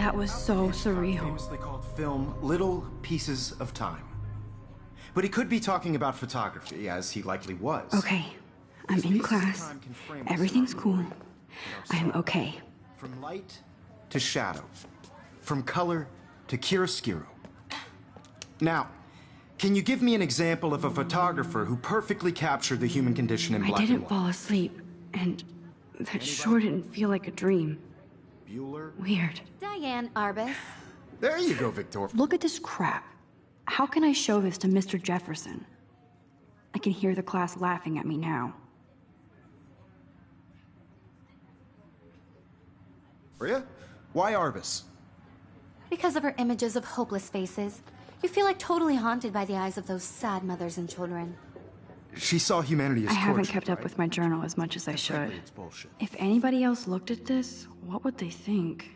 That was so surreal. Famously called film Little Pieces of Time. But he could be talking about photography, as he likely was. Okay, I'm in class. Everything's cool. I am okay. From light to shadow. From color to chiaroscuro. Now, can you give me an example of a photographer who perfectly captured the human condition in black and white? I didn't fall asleep, and that sure didn't feel like a dream. Bueller? Weird. Diane Arbus. There you go, Victor. Look at this crap. How can I show this to Mr. Jefferson? I can hear the class laughing at me now. Maria? Why Arbus? Because of her images of hopeless faces. You feel like totally haunted by the eyes of those sad mothers and children. She saw humanity as I haven't tortured, kept up right? with my journal as much as I should. Frankly, it's bullshit. If anybody else looked at this, what would they think?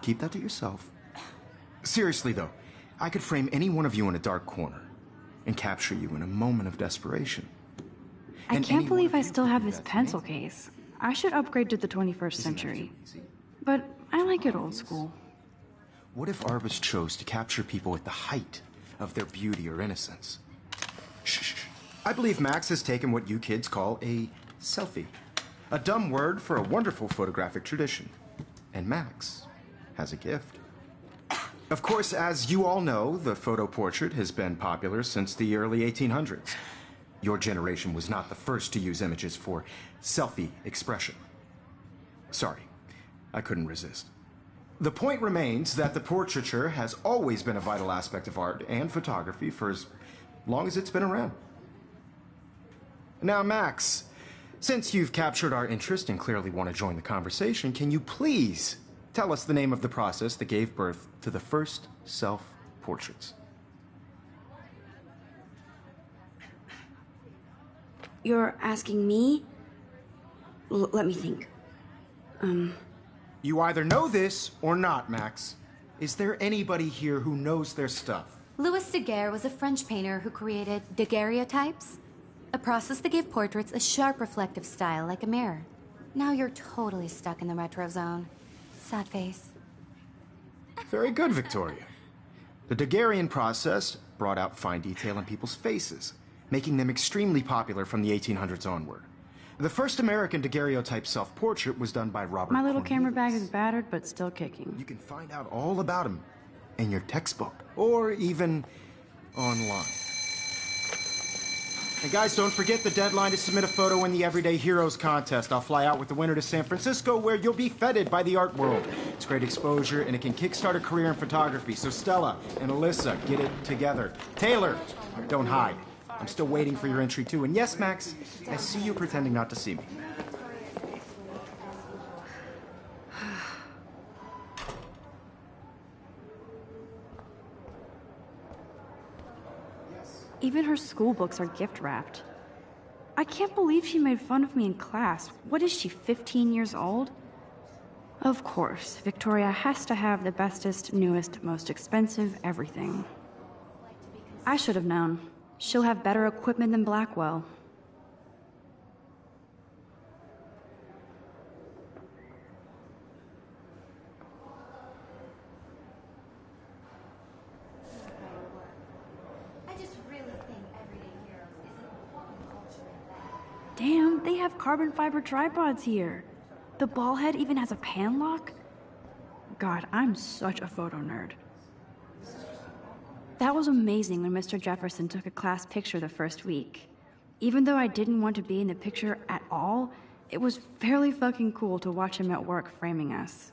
Keep that to yourself. Seriously, though, I could frame any one of you in a dark corner and capture you in a moment of desperation. I And can't any believe one I of you still could have do this that to pencil me. case. I should upgrade to the 21st Isn't that century. too easy? But I like it old school. What if Arbus chose to capture people at the height of their beauty or innocence? Shh. I believe Max has taken what you kids call a selfie. A dumb word for a wonderful photographic tradition. And Max has a gift. Of course, as you all know, the photo portrait has been popular since the early 1800s. Your generation was not the first to use images for selfie expression. Sorry, I couldn't resist. The point remains that the portraiture has always been a vital aspect of art and photography for as long as it's been around. Now, Max, since you've captured our interest and clearly want to join the conversation, can you please tell us the name of the process that gave birth to the first self-portraits? You're asking me? Let me think. You either know this or not, Max. Is there anybody here who knows their stuff? Louis Daguerre was a French painter who created daguerreotypes, a process that gave portraits a sharp reflective style like a mirror. Now you're totally stuck in the retro zone. Sad face. Very good, Victoria. The Daguerrean process brought out fine detail in people's faces, making them extremely popular from the 1800s onward. The first American daguerreotype self-portrait was done by Robert My little camera bag Cornelius. is battered, but still kicking. You can find out all about him in your textbook, or even online. And guys, don't forget the deadline to submit a photo in the Everyday Heroes contest. I'll fly out with the winner to San Francisco, where you'll be feted by the art world. It's great exposure, and it can kickstart a career in photography. So Stella and Alyssa, get it together. Taylor, don't hide. I'm still waiting for your entry, too. And yes, Max, I see you pretending not to see me. Even her school books are gift wrapped. I can't believe she made fun of me in class. What is she, 15 years old? Of course, Victoria has to have the bestest, newest, most expensive everything. I should have known. She'll have better equipment than Blackwell. Damn, they have carbon fiber tripods here. The ball head even has a pan lock? God, I'm such a photo nerd. That was amazing when Mr. Jefferson took a class picture the first week. Even though I didn't want to be in the picture at all, it was fairly fucking cool to watch him at work framing us.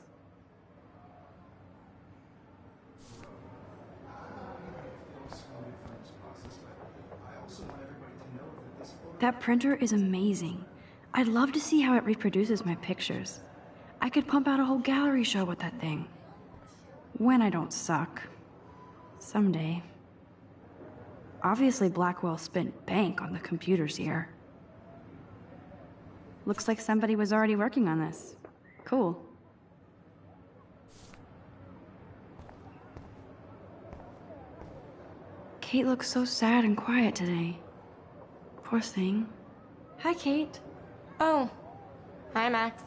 That printer is amazing. I'd love to see how it reproduces my pictures. I could pump out a whole gallery show with that thing. When I don't suck. Someday. Obviously, Blackwell spent bank on the computers here. Looks like somebody was already working on this. Cool. Kate looks so sad and quiet today. Poor thing. Hi, Kate. Oh. Hi, Max.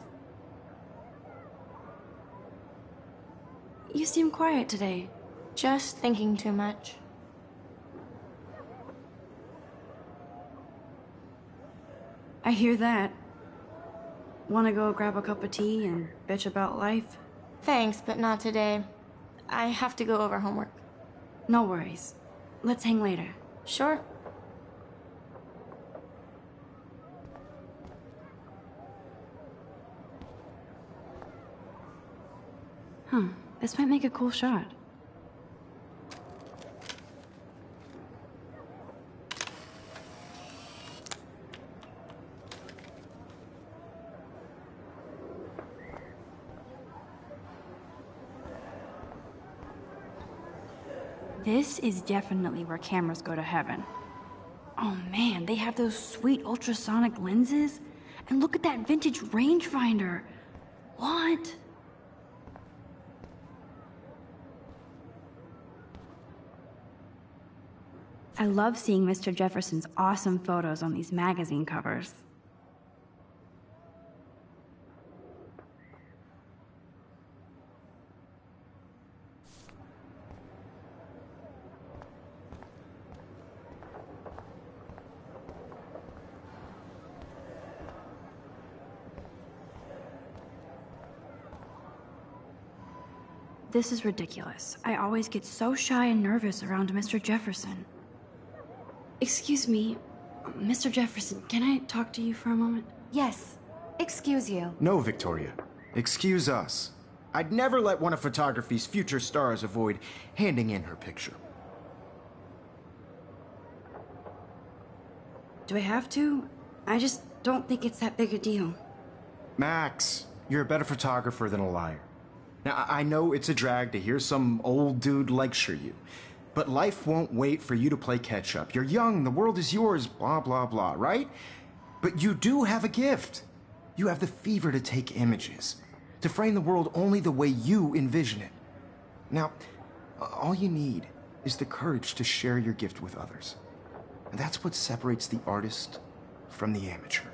You seem quiet today. Just thinking too much. I hear that. Wanna go grab a cup of tea and bitch about life? Thanks, but not today. I have to go over homework. No worries. Let's hang later. Sure. This might make a cool shot. This is definitely where cameras go to heaven. Oh man, they have those sweet ultrasonic lenses. And look at that vintage rangefinder. What? I love seeing Mr. Jefferson's awesome photos on these magazine covers. This is ridiculous. I always get so shy and nervous around Mr. Jefferson. Excuse me, Mr. Jefferson, can I talk to you for a moment? Yes. Excuse you. No, Victoria. Excuse us. I'd never let one of photography's future stars avoid handing in her picture. Do I have to? I just don't think it's that big a deal. Max, you're a better photographer than a liar. Now, I know it's a drag to hear some old dude lecture you, but life won't wait for you to play catch-up. You're young, the world is yours, blah, blah, blah, right? But you do have a gift. You have the fever to take images, to frame the world only the way you envision it. Now, all you need is the courage to share your gift with others. And that's what separates the artist from the amateur.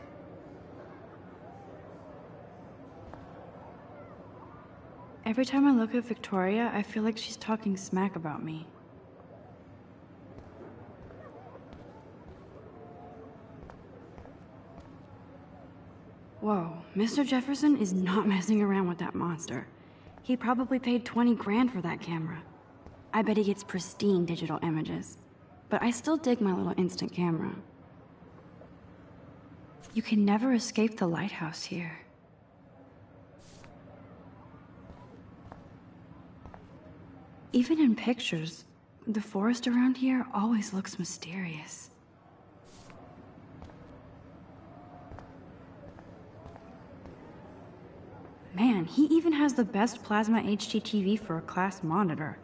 Every time I look at Victoria, I feel like she's talking smack about me. Whoa, Mr. Jefferson is not messing around with that monster. He probably paid 20 grand for that camera. I bet he gets pristine digital images. But I still dig my little instant camera. You can never escape the lighthouse here. Even in pictures, the forest around here always looks mysterious. Man, he even has the best plasma HDTV for a class monitor.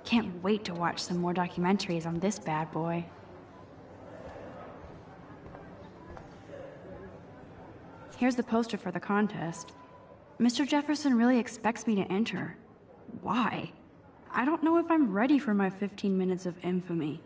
Can't wait to watch some more documentaries on this bad boy. Here's the poster for the contest. Mr. Jefferson really expects me to enter. Why? I don't know if I'm ready for my 15 minutes of infamy.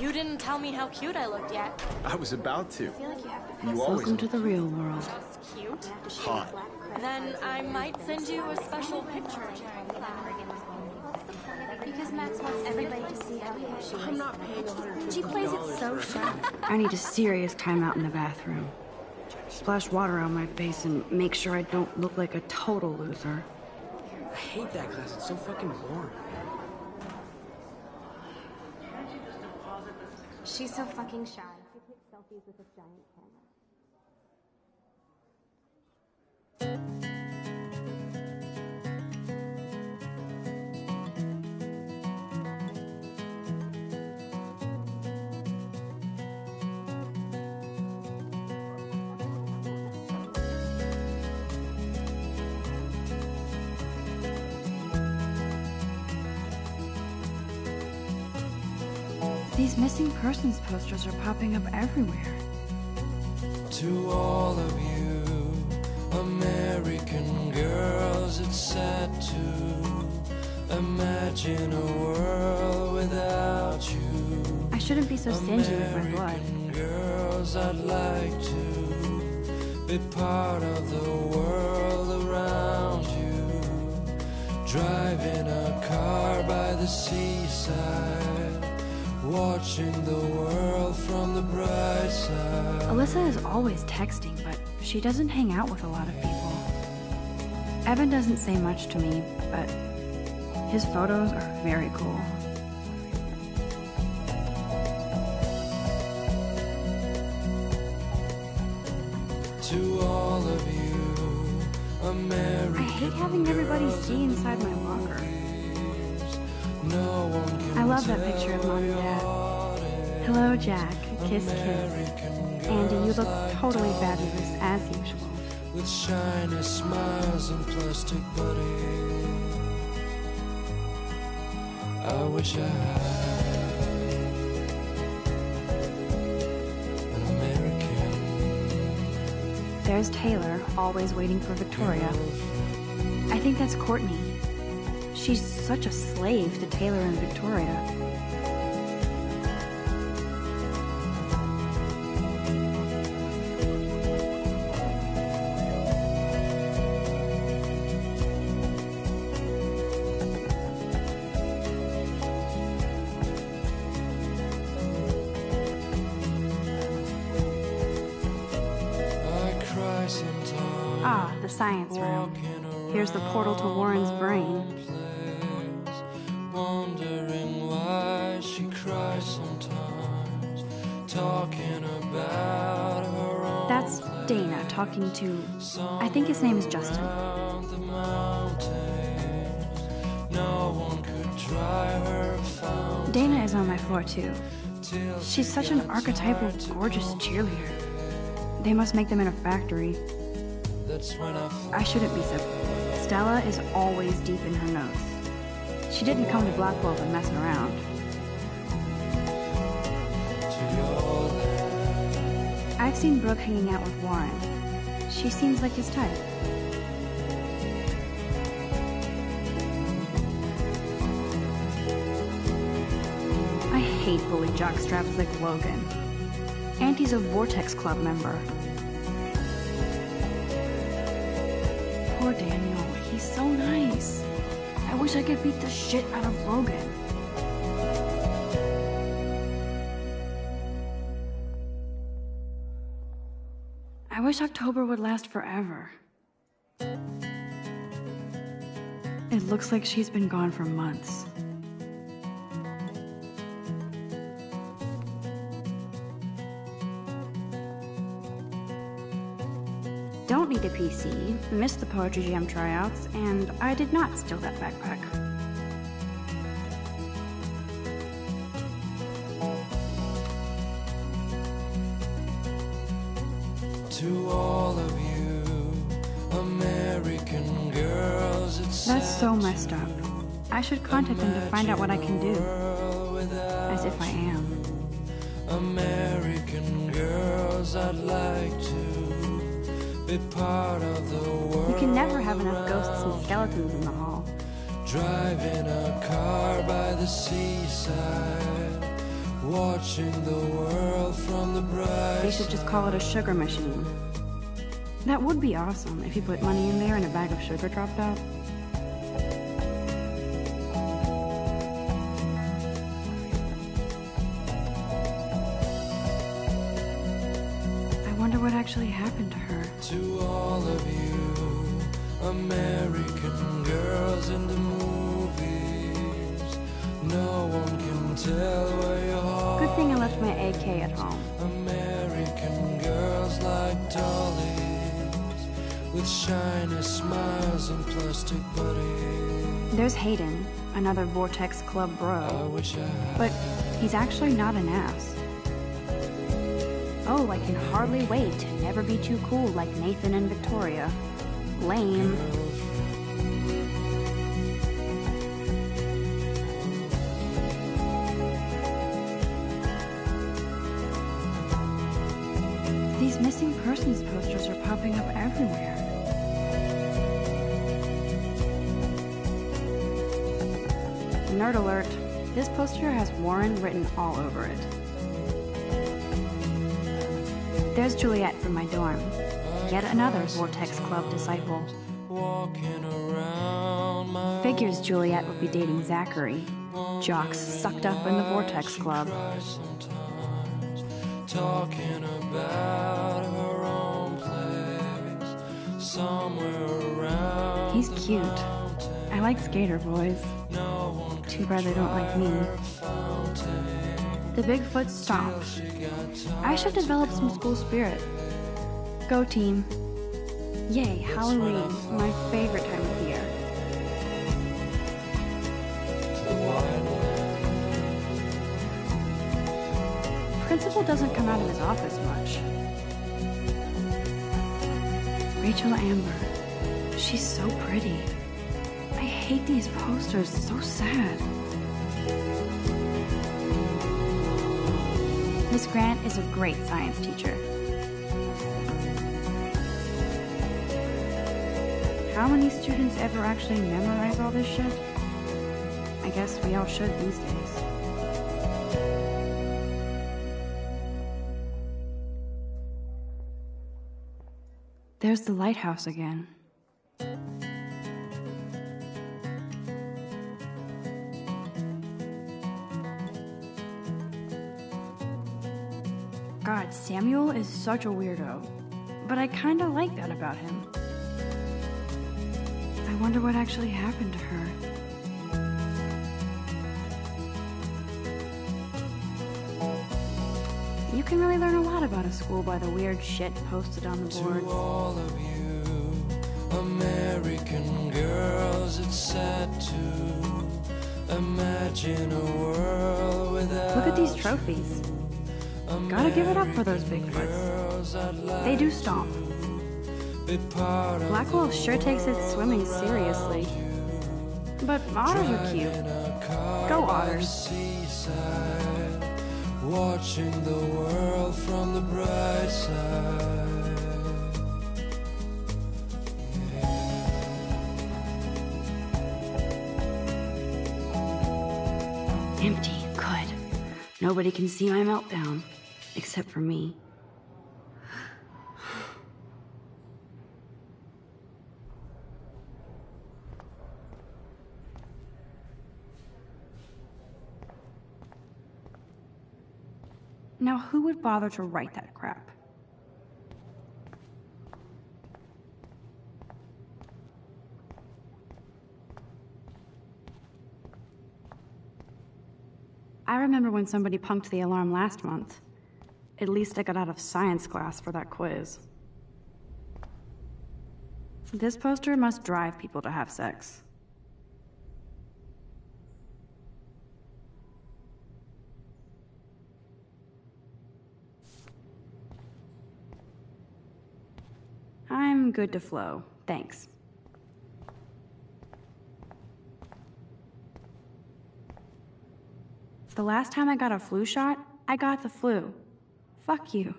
You didn't tell me how cute I looked yet. I was about to. You Welcome to the real world. Just cute. hot. Then I might send you a special picture. Because Max wants everybody to see how cute she is. I'm not paying $150. She plays it so sharp. I need a serious timeout in the bathroom. Splash water on my face and make sure I don't look like a total loser. I hate that class. It's so fucking boring. She's so fucking shy. She takes selfies with a giant camera. These missing persons posters are popping up everywhere. To all of you American girls, it's sad to imagine a world without you. I shouldn't be so stingy with my blood. American girls, I'd like to be part of the world around you. Driving a car by the seaside, watching the world from the bright side. Alyssa is always texting, but she doesn't hang out with a lot of people. Evan doesn't say much to me, but his photos are very cool. To all of you American, I hate having everybody see inside my locker. no one can I love that picture of Mom and Dad. Hello, Jack. Kiss, kiss. Andy, you look totally fabulous, as usual. with shiny smiles and plastic buddies. I wish I had an American. There's Taylor, always waiting for Victoria. I think that's Courtney. She's such a slave to Taylor and Victoria. Ah, the science room. Here's the portal to Warren's brain. Wondering why she cries sometimes, talking about her own. That's Dana talking to, I think his name is Justin. The mountains, no one could dry her fountain. Dana is on my floor too. She's such an archetypal, gorgeous cheerleader. They must make them in a factory. That's when I shouldn't be so. Stella is always deep in her notes. She didn't come to Blackwell for messing around. I've seen Brooke hanging out with Warren. She seems like his type. I hate bully jockstraps like Logan. And he's a Vortex Club member. Poor Daniel, he's so nice. I wish I could beat the shit out of Logan. I wish October would last forever. It looks like she's been gone for months. Don't need a PC, missed the Poetry Jam tryouts, and I did not steal that backpack. To all of you American girls, it's That's so messed up. I should contact them to find out what I can do. As if I am. American girls, I'd like to be part of the world. You can never have enough ghosts and skeletons in the hall. Driving a car by the seaside, watching the world from the bright They should just call it a sugar machine. That would be awesome if you put money in there and a bag of sugar dropped out. I wonder what actually happened to her. To all of you American girls in the movies, no one can tell where your heart. Good thing I left my AK at home. American girls like dollies with shiny smiles and plastic buddies. There's Hayden, another Vortex Club I bro. wish I had But he's actually not an ass. Oh, I can hardly wait to never be too cool like Nathan and Victoria. Lame. These missing persons posters are popping up everywhere. Nerd alert. This poster has Warren written all over it. There's Juliet from my dorm. Yet another Vortex Club disciple. Figures Juliet would be dating Zachary. Jocks sucked up in the Vortex Club. Talking about her own place, somewhere around. He's cute. I like skater boys. Too bad they don't like me. The Bigfoot stomp. I should develop some school spirit. Go team. Yay, Halloween, my favorite time of year. Principal doesn't come out of his office much. Rachel Amber. She's so pretty. I hate these posters, so sad. Miss Grant is a great science teacher. How many students ever actually memorize all this shit? I guess we all should these days. There's the lighthouse again. God, Samuel is such a weirdo, but I kinda like that about him. I wonder what actually happened to her. You can really learn a lot about a school by the weird shit posted on the boards. To all of you American girls, it's sad to imagine a world without. Look at these trophies. Gotta give it up for those Bigfoots. They do stomp. Blackwell sure takes its swimming seriously. But otters are cute. Go otters. Watching the world from the bright side. Empty. Good. Nobody can see my meltdown. Except for me. Now, who would bother to write that crap? I remember when somebody punked the alarm last month. At least I got out of science class for that quiz. This poster must drive people to have sex. I'm good to flow, thanks. The last time I got a flu shot, I got the flu. Fuck you.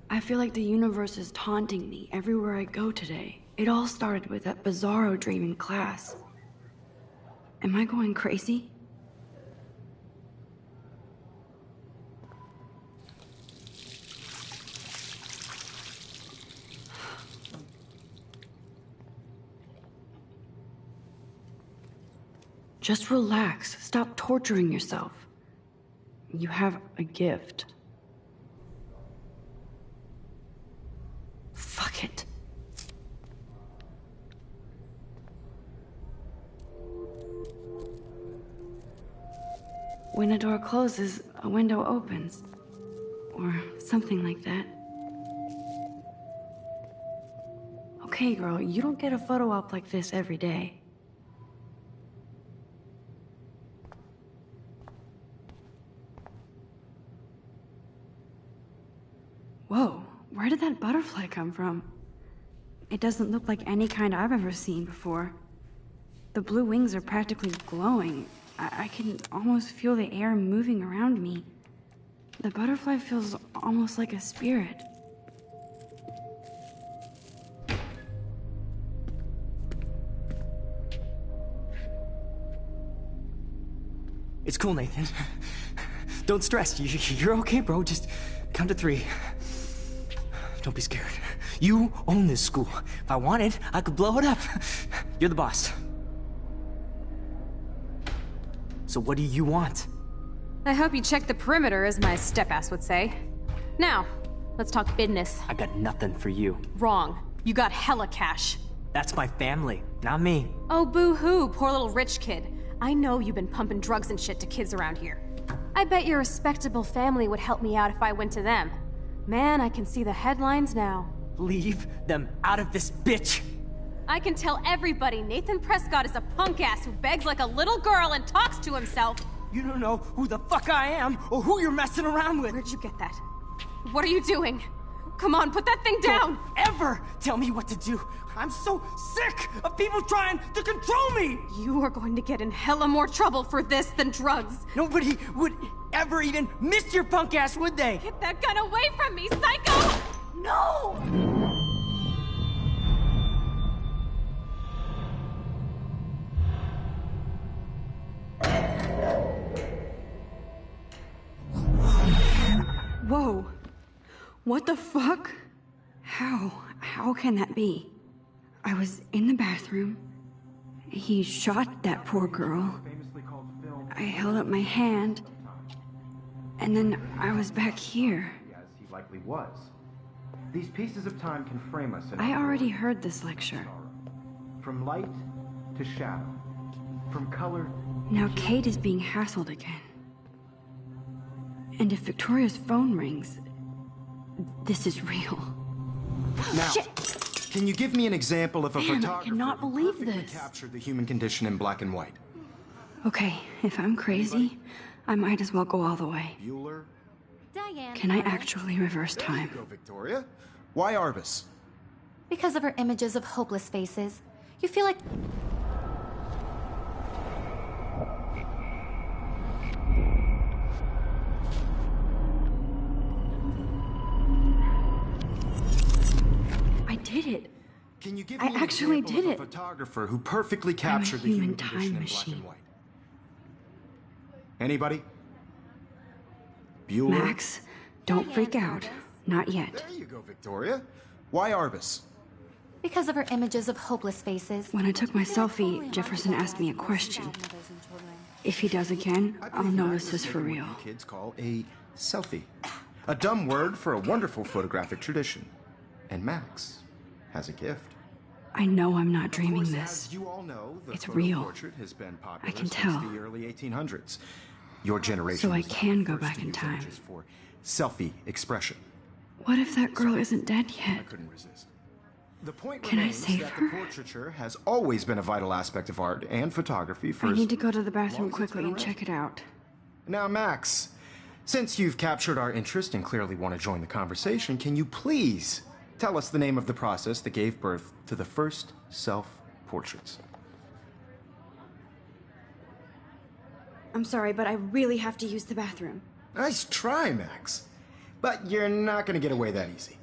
I feel like the universe is taunting me everywhere I go today. It all started with that bizarro dream in class. Am I going crazy? Just relax. Stop torturing yourself. You have a gift. Fuck it. When a door closes, a window opens. Or something like that. Okay, girl, you don't get a photo op like this every day. Whoa, where did that butterfly come from? It doesn't look like any kind I've ever seen before. The blue wings are practically glowing. I can almost feel the air moving around me. The butterfly feels almost like a spirit. It's cool, Nathan. Don't stress. You're okay, bro. Just count to 3. Don't be scared. You own this school. If I wanted, I could blow it up. You're the boss. So what do you want? I hope you checked the perimeter, as my step-ass would say. Now, let's talk business. I got nothing for you. Wrong. You got hella cash. That's my family, not me. Oh, boo-hoo, poor little rich kid. I know you've been pumping drugs and shit to kids around here. I bet your respectable family would help me out if I went to them. Man, I can see the headlines now. Leave them out of this bitch! I can tell everybody Nathan Prescott is a punk ass who begs like a little girl and talks to himself. You don't know who the fuck I am or who you're messing around with. Where'd you get that? What are you doing? Come on, put that thing down! Don't ever tell me what to do. I'm so sick of people trying to control me! You are going to get in hella more trouble for this than drugs. Nobody would ever even miss your punk ass, would they? Get that gun away from me, psycho! No! Whoa. What the fuck? How can that be? I was in the bathroom. He shot that poor girl. I held up my hand. And then I was back here. As he likely was. These pieces of time can frame us in I our already world. heard this lecture. From light to shadow. From color. Now Kate is being hassled again. And if Victoria's phone rings, this is real. Now, Shit. can you give me an example of a Damn, I photographer cannot who believe perfectly this. captured the human condition in black and white? Okay, if I'm crazy, I might as well go all the way. Bueller? Diane. Can I Arbus. actually reverse There time? you go, Victoria. Why Arbus? Because of her images of hopeless faces, you feel like... I did it. Can you give I me an actually example did of a it. photographer who perfectly captured the human human condition time in black and machine. white? Anybody? Bueller? Max, don't freak out. Not yet. There you go, Victoria. Why Arbus? Because of her images of hopeless faces. When I took my selfie, Jefferson asked me a question. If he does again, I I'll believe know Max this has is for taken real. what you kids call a selfie. A dumb word for a wonderful photographic tradition. And Max has a gift. I know I'm not Of dreaming course, this. as you all know, the It's photo real. portrait has been popular I can since tell. the early 1800s. Your generation So I was not can the go first back to in use time. images for selfie expression. What if that girl isn't dead I yet? couldn't resist. The point Can I remains save that her? the portraiture has always been a vital aspect of art and photography for I as need to go to the bathroom long as it's quickly been and around. check it out. Now, Max, since you've captured our interest and clearly want to join the conversation, can you please tell us the name of the process that gave birth to the first self-portraits? I'm sorry, but I really have to use the bathroom. Nice try, Max. But you're not going to get away that easy.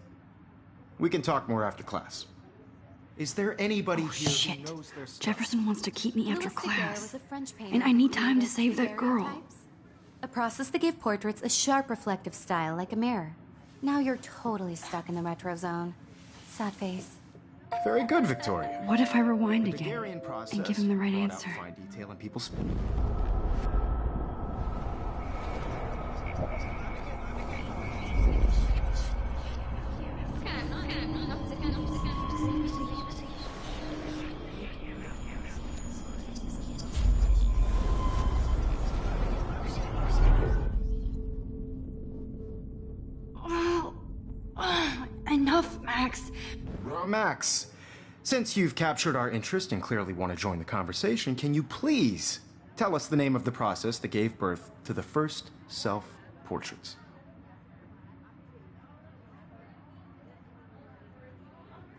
We can talk more after class. Is there anybody Oh, here shit. who knows their stuff? Jefferson wants to keep me after Louis Daguerre class. was a French painter And I need who time to created save that girl. daguerreotypes, a process that gave portraits a sharp reflective style like a mirror. Now you're totally stuck in the retro zone. Sad face. Very good, Victoria. What if I rewind The again Daguerrean process and give him the right brought out answer? fine detail in people's... Enough, Max. Max, since you've captured our interest and clearly want to join the conversation, can you please tell us the name of the process that gave birth to the first self-portraits?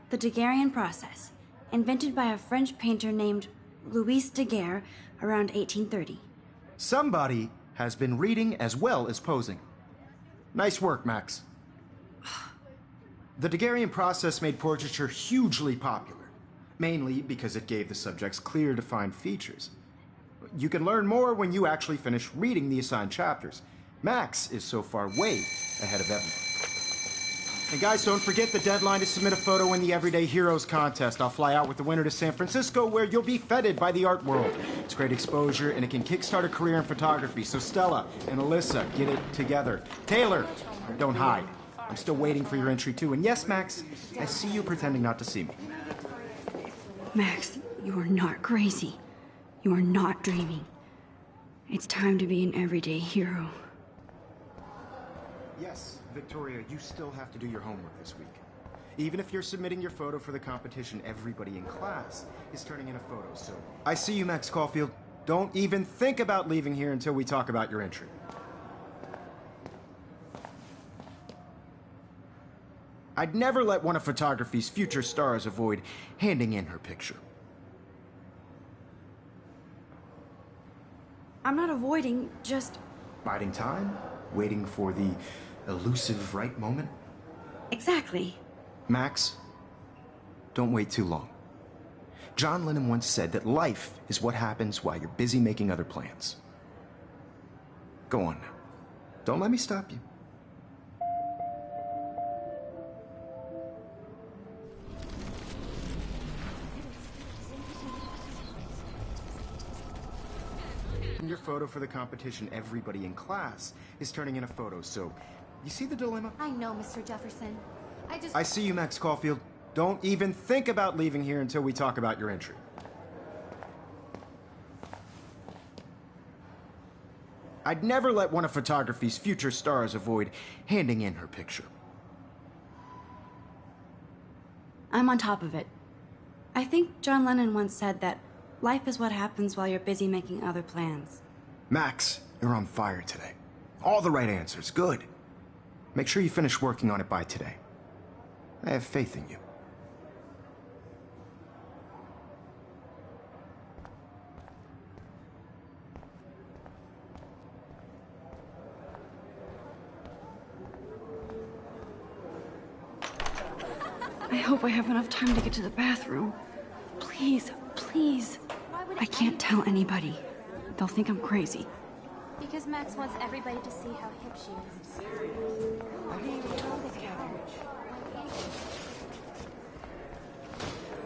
The Daguerrean process, invented by a French painter named Louis Daguerre around 1830. Somebody has been reading as well as posing. Nice work, Max. The Daguerrean process made portraiture hugely popular, mainly because it gave the subjects clear, defined features. You can learn more when you actually finish reading the assigned chapters. Max is so far way ahead of everyone. And guys, don't forget the deadline to submit a photo in the Everyday Heroes contest. I'll fly out with the winner to San Francisco, where you'll be feted by the art world. It's great exposure, and it can kickstart a career in photography. So Stella and Alyssa, get it together. Taylor, don't hide. I'm still waiting for your entry, too. And yes, Max, I see you pretending not to see me. Max, you are not crazy. You are not dreaming. It's time to be an everyday hero. Yes, Victoria, you still have to do your homework this week. Even if you're submitting your photo for the competition, everybody in class is turning in a photo, so... I see you, Max Caulfield. Don't even think about leaving here until we talk about your entry. I'd never let one of photography's future stars avoid handing in her picture. I'm not avoiding, just... Biding time? Waiting for the elusive right moment? Exactly. Max, don't wait too long. John Lennon once said that life is what happens while you're busy making other plans. Go on now. Don't let me stop you. Your photo for the competition, everybody in class is turning in a photo, so you see the dilemma? I know, Mr. Jefferson. I see you, Max Caulfield. Don't even think about leaving here until we talk about your entry. I'd never let one of photography's future stars avoid handing in her picture. I'm on top of it. I think John Lennon once said that life is what happens while you're busy making other plans. Max, you're on fire today. All the right answers. Good. Make sure you finish working on it by today. I have faith in you. I hope I have enough time to get to the bathroom. Please, please. I can't tell anybody. They'll think I'm crazy. Because Max wants everybody to see how hip she is.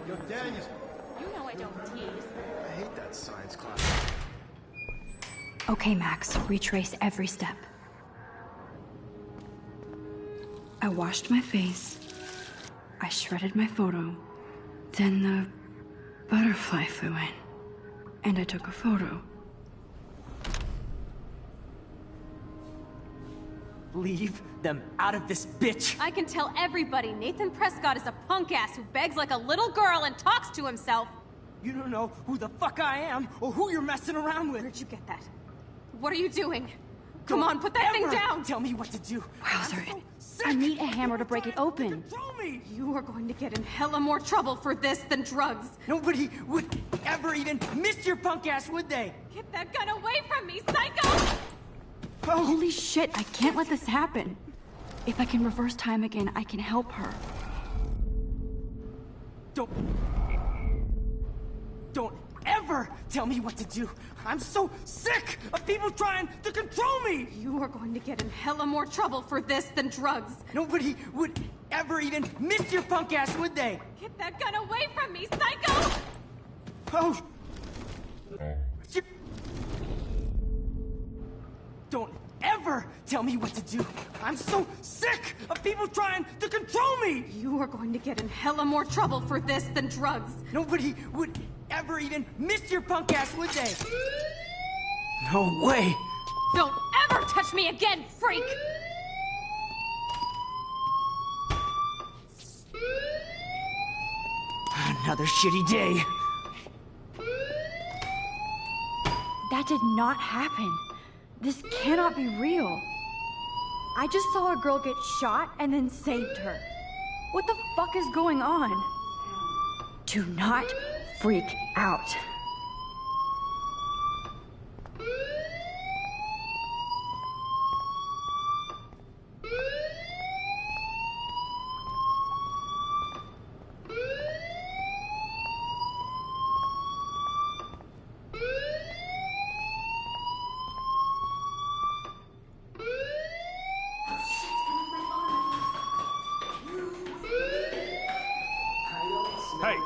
Yo, Daniel. You know I don't tease. I hate that science class. Okay, Max, retrace every step. I washed my face. I shredded my photo. Then the butterfly flew in. And I took a photo. Leave them out of this bitch! I can tell everybody Nathan Prescott is a punk ass who begs like a little girl and talks to himself. You don't know who the fuck I am or who you're messing around with. Where'd you get that? What are you doing? Come on, put that thing down! Tell me what to do. Wowzer, I need a hammer to break it open. Control me! You are going to get in hella more trouble for this than drugs. Nobody would ever even miss your punk ass, would they? Get that gun away from me, psycho! Oh, Holy shit, I can't let this happen. If I can reverse time again, I can help her. Don't ever tell me what to do. I'm so sick of people trying to control me! You are going to get in hella more trouble for this than drugs. Nobody would ever even miss your punk ass, would they? Get that gun away from me, psycho! Oh! Don't ever tell me what to do. I'm so sick of people trying to control me! You are going to get in hella more trouble for this than drugs. Nobody would ever even miss your punk ass, would they? No way! Don't ever touch me again, freak! Another shitty day. That did not happen. This cannot be real. I just saw a girl get shot and then saved her. What the fuck is going on? Do not freak out. Hey,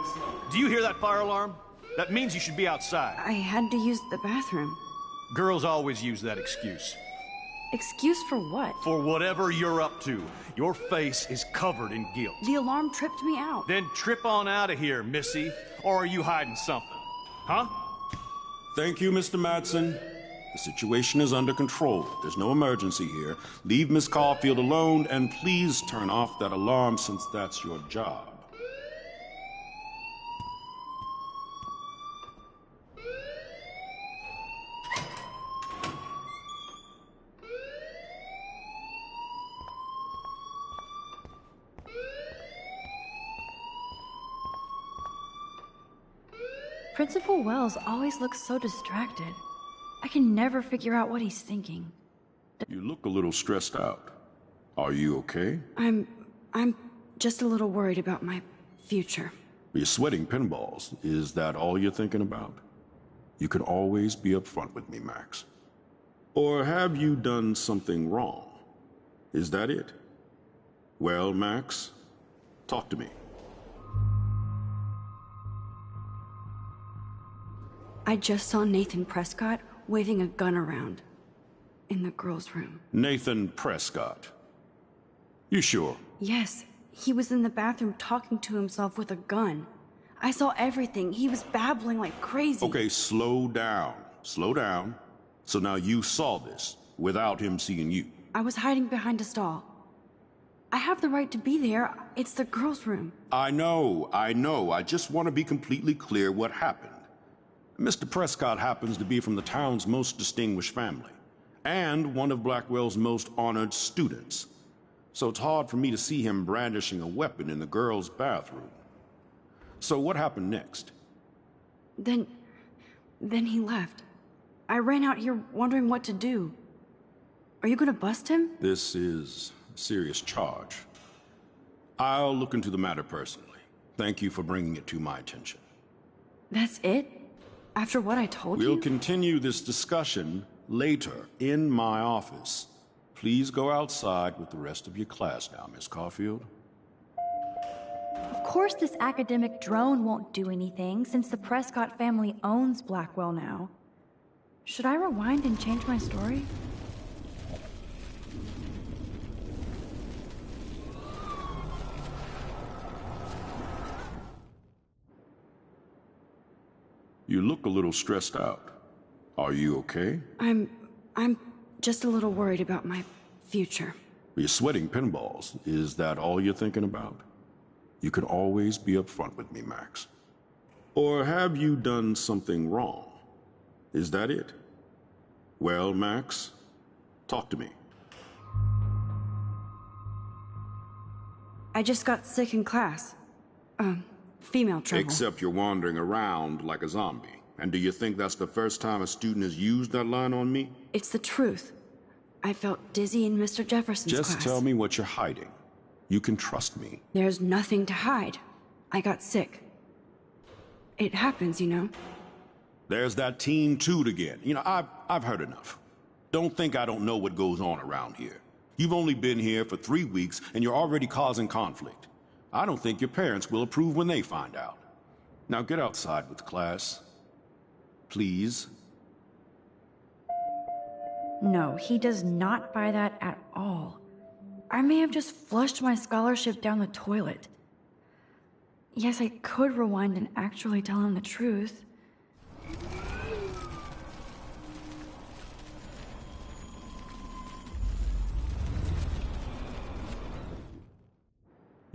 do you hear that fire alarm? That means you should be outside. I had to use the bathroom. Girls always use that excuse. Excuse for what? For whatever you're up to. Your face is covered in guilt. The alarm tripped me out. Then trip on out of here, Missy. Or are you hiding something? Huh? Thank you, Mr. Madsen. The situation is under control. There's no emergency here. Leave Miss Caulfield alone, and please turn off that alarm since that's your job. Principal Wells always looks so distracted. I can never figure out what he's thinking. You look a little stressed out. Are you okay? I'm just a little worried about my future. You're sweating pinballs. Is that all you're thinking about? You can always be upfront with me, Max. Or have you done something wrong? Is that it? Well, Max, talk to me. I just saw Nathan Prescott waving a gun around in the girls' room. Nathan Prescott. You sure? Yes, he was in the bathroom talking to himself with a gun. I saw everything. He was babbling like crazy. Okay, slow down. Slow down. So now you saw this without him seeing you. I was hiding behind a stall. I have the right to be there. It's the girls' room. I know. I just want to be completely clear what happened. Mr. Prescott happens to be from the town's most distinguished family, and one of Blackwell's most honored students. So it's hard for me to see him brandishing a weapon in the girls' bathroom. So what happened next? Then he left. I ran out here wondering what to do. Are you gonna bust him? This is a serious charge. I'll look into the matter personally. Thank you for bringing it to my attention. That's it? After what I told you? We'll continue this discussion later in my office. Please go outside with the rest of your class now, Miss Caulfield. Of course this academic drone won't do anything, since the Prescott family owns Blackwell now. Should I rewind and change my story? You look a little stressed out. Are you okay? I'm just a little worried about my future. You're sweating pinballs. Is that all you're thinking about? You can always be upfront with me, Max. Or have you done something wrong? Is that it? Well, Max, talk to me. I just got sick in class. Female trouble. Except you're wandering around like a zombie. And do you think that's the first time a student has used that line on me? It's the truth. I felt dizzy in Mr. Jefferson's class. Just tell me what you're hiding. You can trust me. There's nothing to hide. I got sick. It happens, you know. There's that teen toot again. You know, I've heard enough. Don't think I don't know what goes on around here. You've only been here for 3 weeks, and you're already causing conflict. I don't think your parents will approve when they find out. Now get outside with class. Please. No, he does not buy that at all. I may have just flushed my scholarship down the toilet. Yes, I could rewind and actually tell him the truth.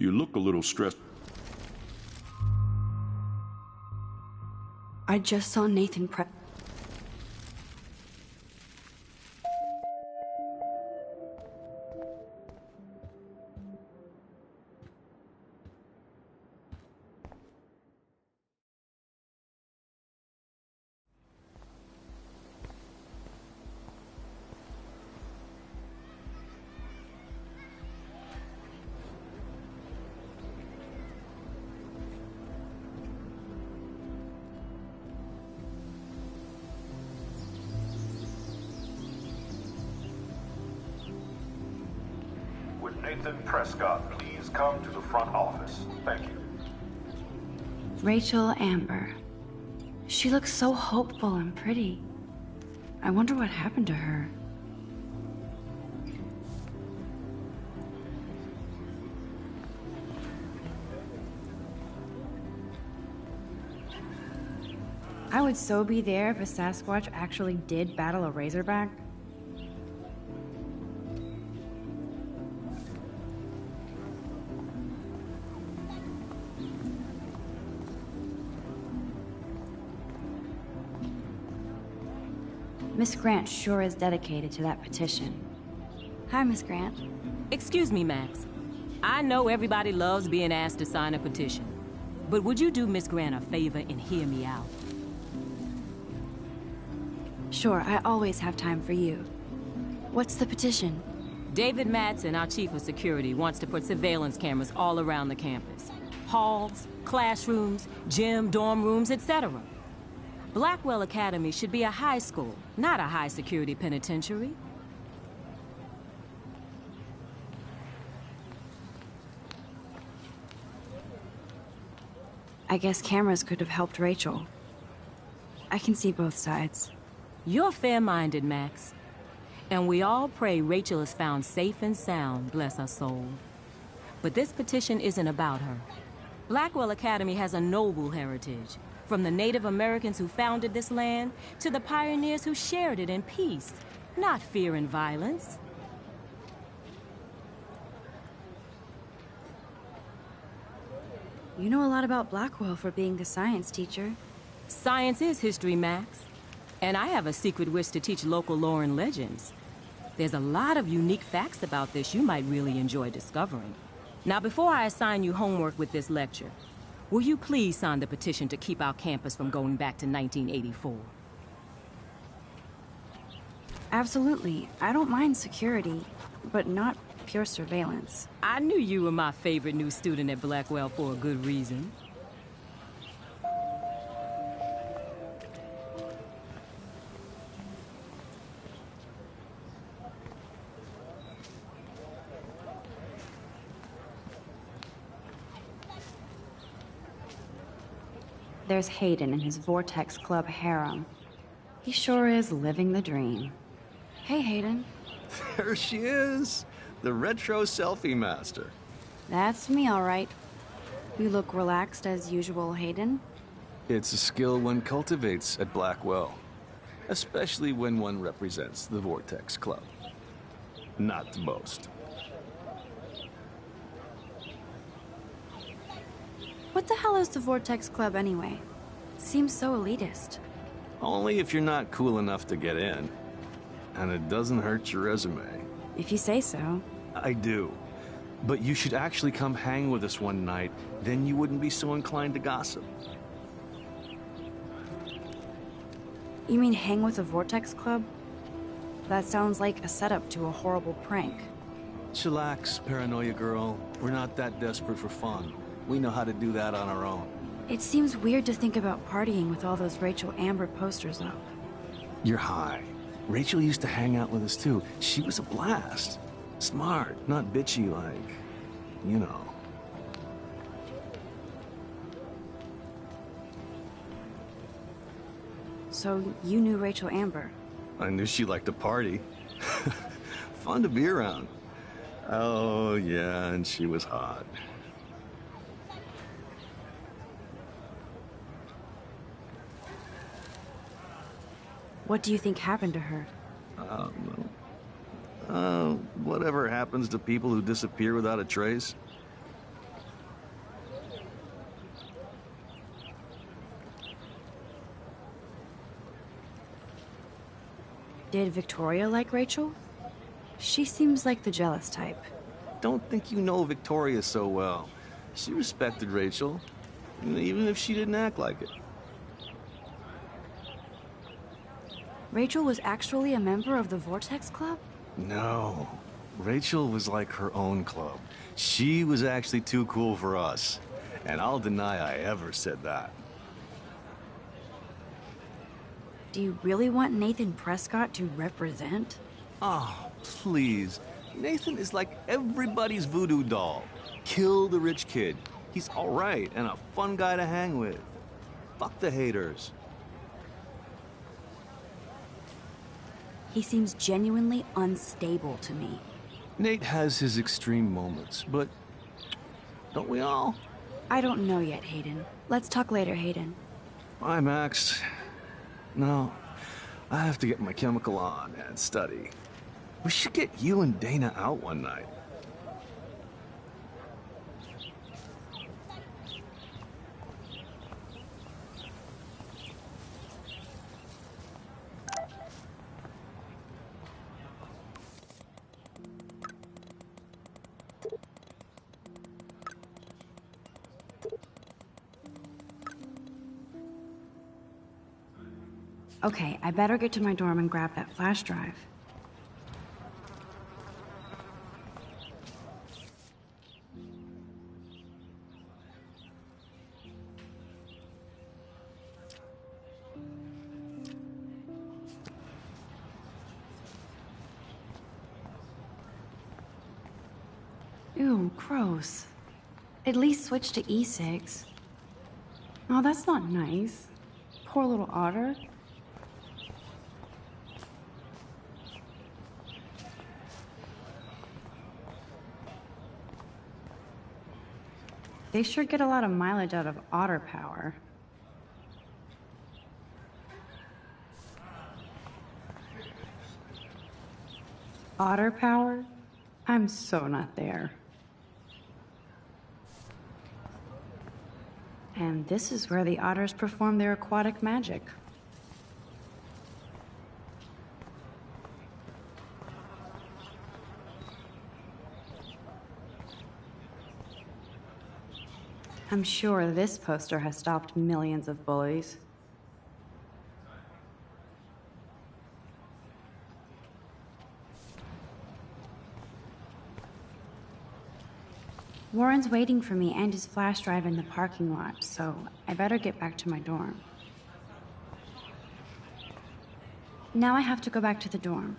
You look a little stressed. I just saw Nathan Would Nathan Prescott please come to the front office? Thank you. Rachel Amber. She looks so hopeful and pretty. I wonder what happened to her. I would so be there if a Sasquatch actually did battle a Razorback. Miss Grant sure is dedicated to that petition. Hi, Miss Grant. Excuse me, Max. I know everybody loves being asked to sign a petition, but would you do Miss Grant a favor and hear me out? Sure, I always have time for you. What's the petition? David Madsen, our chief of security, wants to put surveillance cameras all around the campus. Halls, classrooms, gym, dorm rooms, etc. Blackwell Academy should be a high school, not a high-security penitentiary. I guess cameras could have helped Rachel. I can see both sides. You're fair-minded, Max. And we all pray Rachel is found safe and sound, bless her soul. But this petition isn't about her. Blackwell Academy has a noble heritage, from the Native Americans who founded this land to the pioneers who shared it in peace, not fear and violence. You know a lot about Blackwell for being the science teacher. Science is history, Max. And I have a secret wish to teach local lore and legends. There's a lot of unique facts about this you might really enjoy discovering. Now, before I assign you homework with this lecture, will you please sign the petition to keep our campus from going back to 1984? Absolutely. I don't mind security, but not pure surveillance. I knew you were my favorite new student at Blackwell for a good reason. There's Hayden and his Vortex Club harem. He sure is living the dream. Hey, Hayden. There she is, the retro selfie master. That's me, all right. You look relaxed as usual, Hayden. It's a skill one cultivates at Blackwell, especially when one represents the Vortex Club. Not to boast. What the hell is the Vortex Club anyway? Seems so elitist. Only if you're not cool enough to get in. And it doesn't hurt your resume. If you say so. I do. But you should actually come hang with us one night, then you wouldn't be so inclined to gossip. You mean hang with the Vortex Club? That sounds like a setup to a horrible prank. Chillax, paranoia girl. We're not that desperate for fun. We know how to do that on our own. It seems weird to think about partying with all those Rachel Amber posters up. You're high. Rachel used to hang out with us too. She was a blast. Smart, not bitchy like, you know. So you knew Rachel Amber? I knew she liked to party. Fun to be around. Oh yeah, and she was hot. What do you think happened to her? Whatever happens to people who disappear without a trace. Did Victoria like Rachel? She seems like the jealous type. Don't think you know Victoria so well. She respected Rachel, even if she didn't act like it. Rachel was actually a member of the Vortex Club? No. Rachel was like her own club. She was actually too cool for us. And I'll deny I ever said that. Do you really want Nathan Prescott to represent? Oh, please. Nathan is like everybody's voodoo doll. Kill the rich kid. He's alright and a fun guy to hang with. Fuck the haters. He seems genuinely unstable to me. Nate has his extreme moments, but don't we all? I don't know yet, Hayden. Let's talk later, Hayden. Bye, Max. No, I have to get my chemical on and study. We should get you and Dana out one night. Okay, I better get to my dorm and grab that flash drive. Ew, gross. At least switch to e-cigs. Oh, that's not nice. Poor little otter. They sure get a lot of mileage out of otter power. Otter power? I'm so not there. And this is where the otters perform their aquatic magic. I'm sure this poster has stopped millions of bullies. Warren's waiting for me and his flash drive in the parking lot, so I better get back to my dorm. Now I have to go back to the dorm.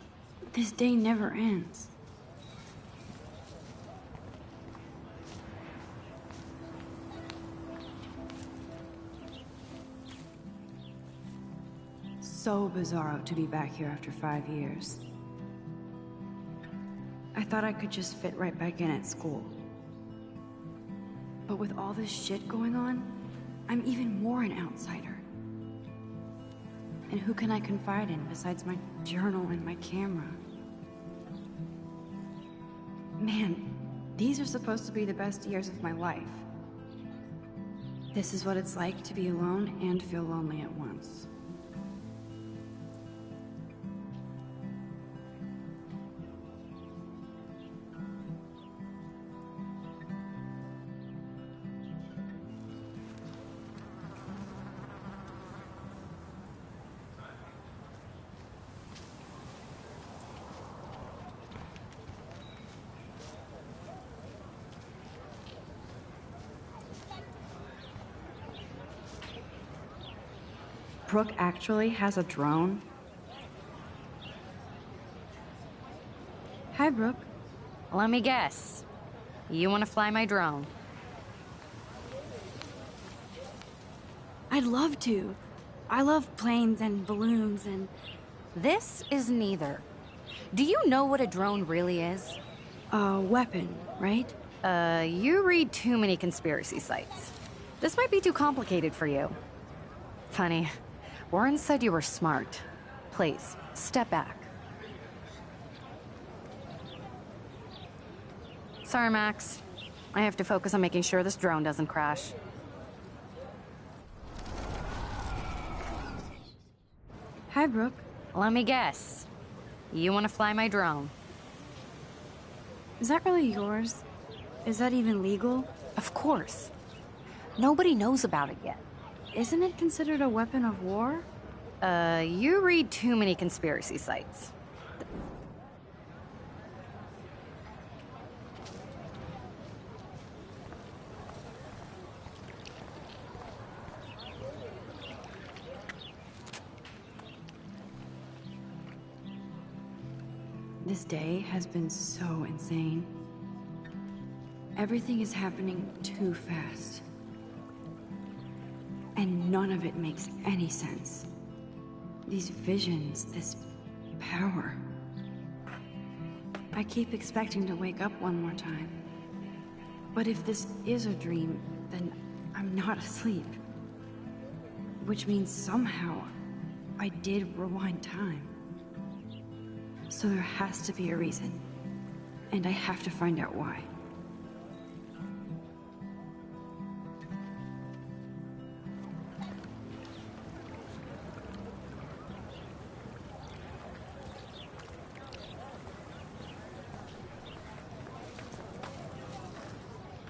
This day never ends. So bizarro to be back here after 5 years. I thought I could just fit right back in at school. But with all this shit going on, I'm even more an outsider. And who can I confide in besides my journal and my camera? Man, these are supposed to be the best years of my life. This is what it's like to be alone and feel lonely at once. Brooke actually has a drone? Hi, Brooke. Let me guess. You want to fly my drone? I'd love to. I love planes and balloons and... This is neither. Do you know what a drone really is? A weapon, right? You read too many conspiracy sites. This might be too complicated for you. Funny. Warren said you were smart. Please, step back. Sorry, Max. I have to focus on making sure this drone doesn't crash. Hi, Brooke. Let me guess. You want to fly my drone? Is that really yours? Is that even legal? Of course. Nobody knows about it yet. Isn't it considered a weapon of war? You read too many conspiracy sites. This day has been so insane. Everything is happening too fast. And none of it makes any sense. These visions, this power. I keep expecting to wake up one more time. But if this is a dream, then I'm not asleep. Which means somehow I did rewind time. So there has to be a reason. And I have to find out why.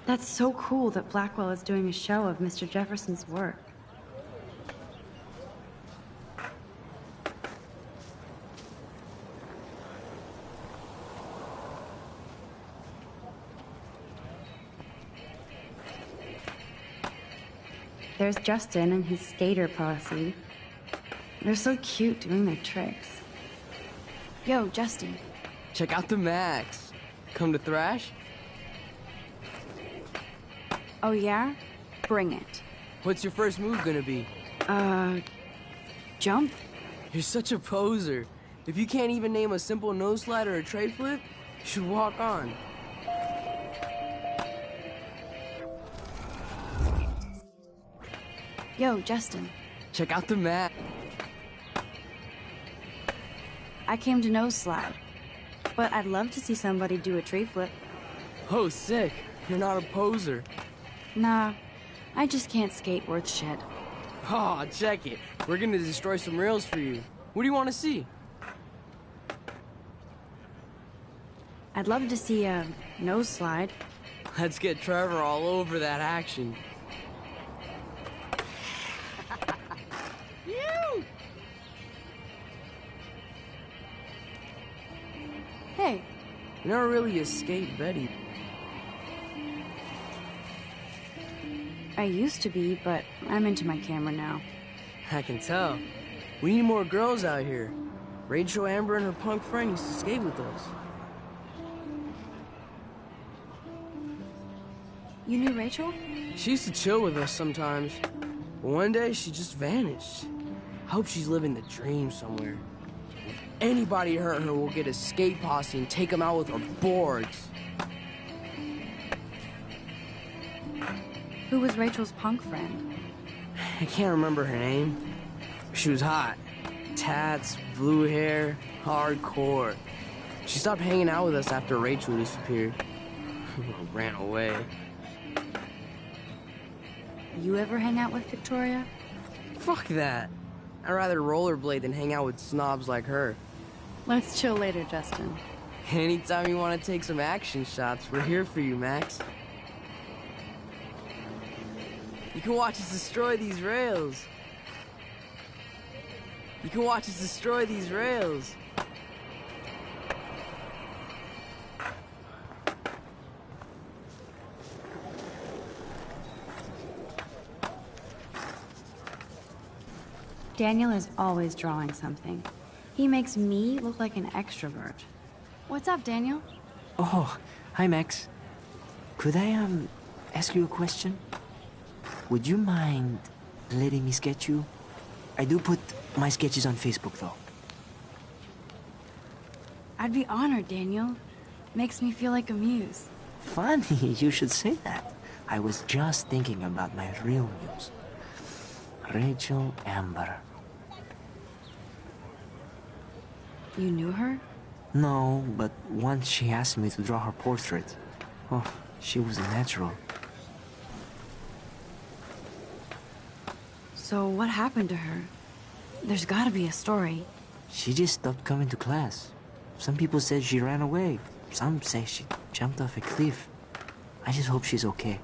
That's so cool that Blackwell is doing a show of Mr. Jefferson's work. There's Justin and his skater posse. They're so cute doing their tricks. Yo, Justin. Check out the Max. Come to thrash? Oh yeah? Bring it. What's your first move gonna be? Jump? You're such a poser. If you can't even name a simple nose slide or a tray flip, you should walk on. Yo, Justin. Check out the map. I came to nose slide, but I'd love to see somebody do a tree flip. Oh, sick. You're not a poser. Nah, I just can't skate worth shit. Oh, check it. We're gonna destroy some rails for you. What do you want to see? I'd love to see a nose slide. Let's get Trevor all over that action. Hey. You never really escaped Betty. I used to be, but I'm into my camera now. I can tell. We need more girls out here. Rachel, Amber, and her punk friend used to skate with us. You knew Rachel? She used to chill with us sometimes. But one day, she just vanished. I hope she's living the dream somewhere. If anybody hurt her, we'll get a skate posse and take them out with our boards. Who was Rachel's punk friend? I can't remember her name. She was hot. Tats, blue hair, hardcore. She stopped hanging out with us after Rachel disappeared. Ran away. You ever hang out with Victoria? Fuck that. I'd rather rollerblade than hang out with snobs like her. Let's chill later, Justin. Anytime you want to take some action shots, we're here for you, Max. You can watch us destroy these rails. You can watch us destroy these rails. Daniel is always drawing something. He makes me look like an extrovert. What's up, Daniel? Oh, hi, Max. Could I, ask you a question? Would you mind letting me sketch you? I do put my sketches on Facebook, though. I'd be honored, Daniel. Makes me feel like a muse. Funny, you should say that. I was just thinking about my real muse. Rachel Amber. You knew her? No, but once she asked me to draw her portrait. Oh, she was a natural. So what happened to her? There's gotta be a story. She just stopped coming to class. Some people said she ran away. Some say she jumped off a cliff. I just hope she's okay.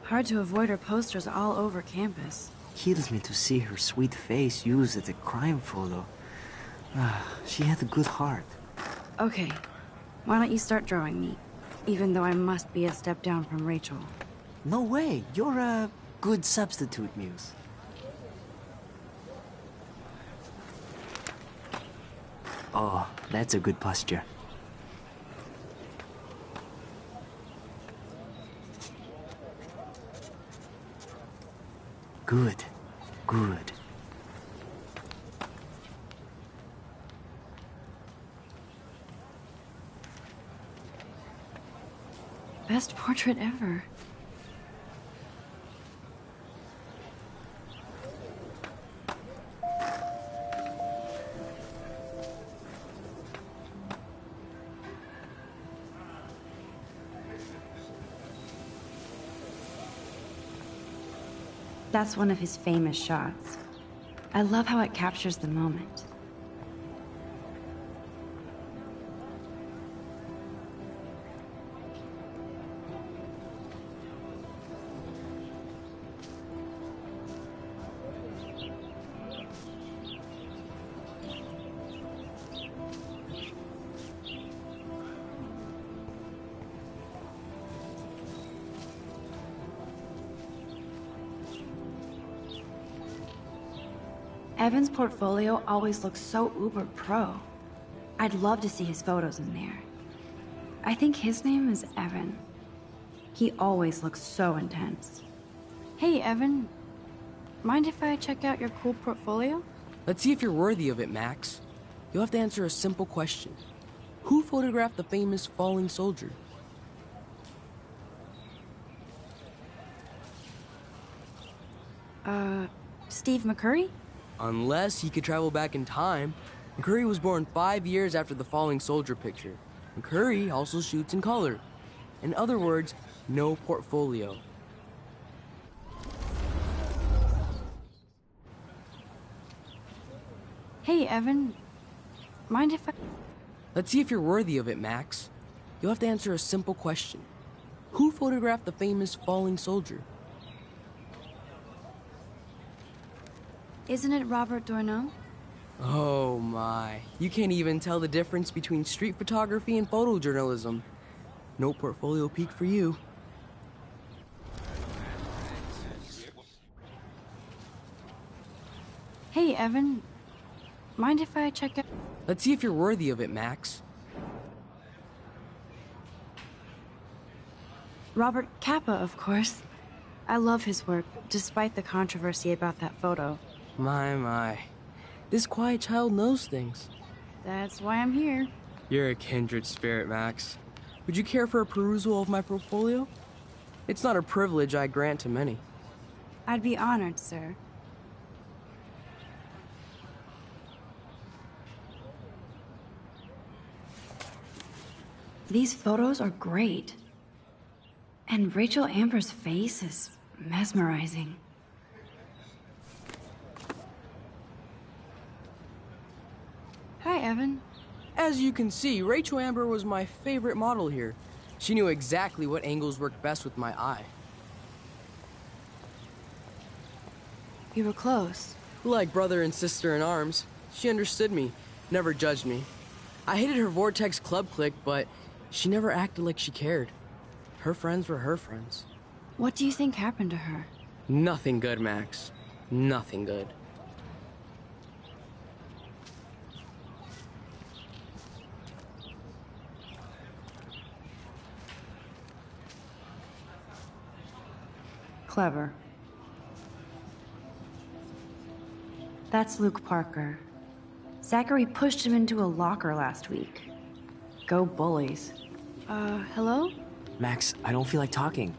Hard to avoid her posters all over campus. Kills me to see her sweet face used as a crime photo. She had a good heart. Okay, why don't you start drawing me? Even though I must be a step down from Rachel. No way, you're a good substitute, Muse. Oh, that's a good posture. Good. Good. Best portrait ever. That's one of his famous shots. I love how it captures the moment. Evan's portfolio always looks so uber pro. I'd love to see his photos in there. I think his name is Evan. He always looks so intense. Hey, Evan. Mind if I check out your cool portfolio? Let's see if you're worthy of it, Max. You'll have to answer a simple question. Who photographed the famous falling soldier? Steve McCurry? Unless he could travel back in time. McCurry was born 5 years after the falling soldier picture. McCurry also shoots in color. In other words, no portfolio. Hey, Evan. Mind if I... Let's see if you're worthy of it, Max. You'll have to answer a simple question. Who photographed the famous falling soldier? Isn't it Robert Doisneau? Oh my. You can't even tell the difference between street photography and photojournalism. No portfolio peak for you. Hey, Evan. Mind if I check out... Let's see if you're worthy of it, Max. Robert Capa, of course. I love his work, despite the controversy about that photo. My. This quiet child knows things. That's why I'm here. You're a kindred spirit, Max. Would you care for a perusal of my portfolio? It's not a privilege I grant to many. I'd be honored, sir. These photos are great. And Rachel Amber's face is mesmerizing. Hi, Evan. As you can see, Rachel Amber was my favorite model here. She knew exactly what angles worked best with my eye. You were close. Like brother and sister in arms. She understood me, never judged me. I hated her Vortex Club clique, but she never acted like she cared. Her friends were her friends. What do you think happened to her? Nothing good, Max. Nothing good. Clever. That's Luke Parker. Zachary pushed him into a locker last week. Go bullies. Hello? Max, I don't feel like talking.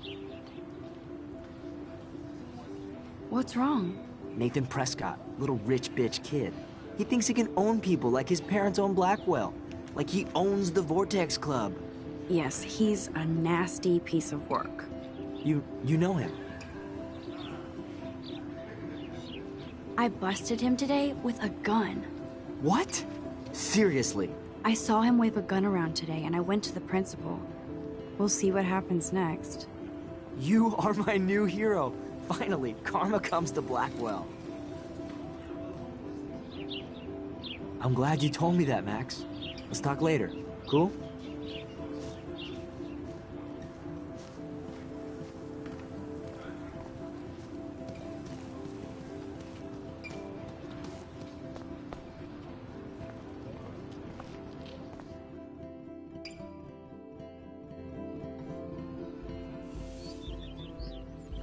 What's wrong? Nathan Prescott, little rich bitch kid. He thinks he can own people like his parents own Blackwell. Like he owns the Vortex Club. Yes, he's a nasty piece of work. You know him. I busted him today with a gun. What? Seriously? I saw him wave a gun around today and I went to the principal. We'll see what happens next. You are my new hero. Finally, karma comes to Blackwell. I'm glad you told me that, Max. Let's talk later. Cool?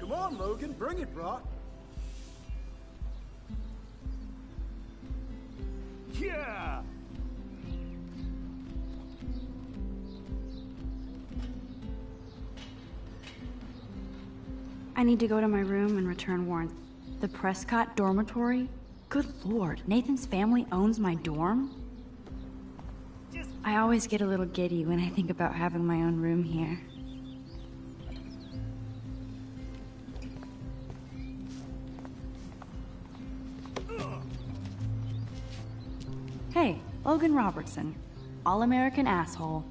Come on, Logan, bring it, bro. Yeah! I need to go to my room and return Warren. The Prescott dormitory? Good lord, Nathan's family owns my dorm? I always get a little giddy when I think about having my own room here. Hey, Logan Robertson. All-American asshole.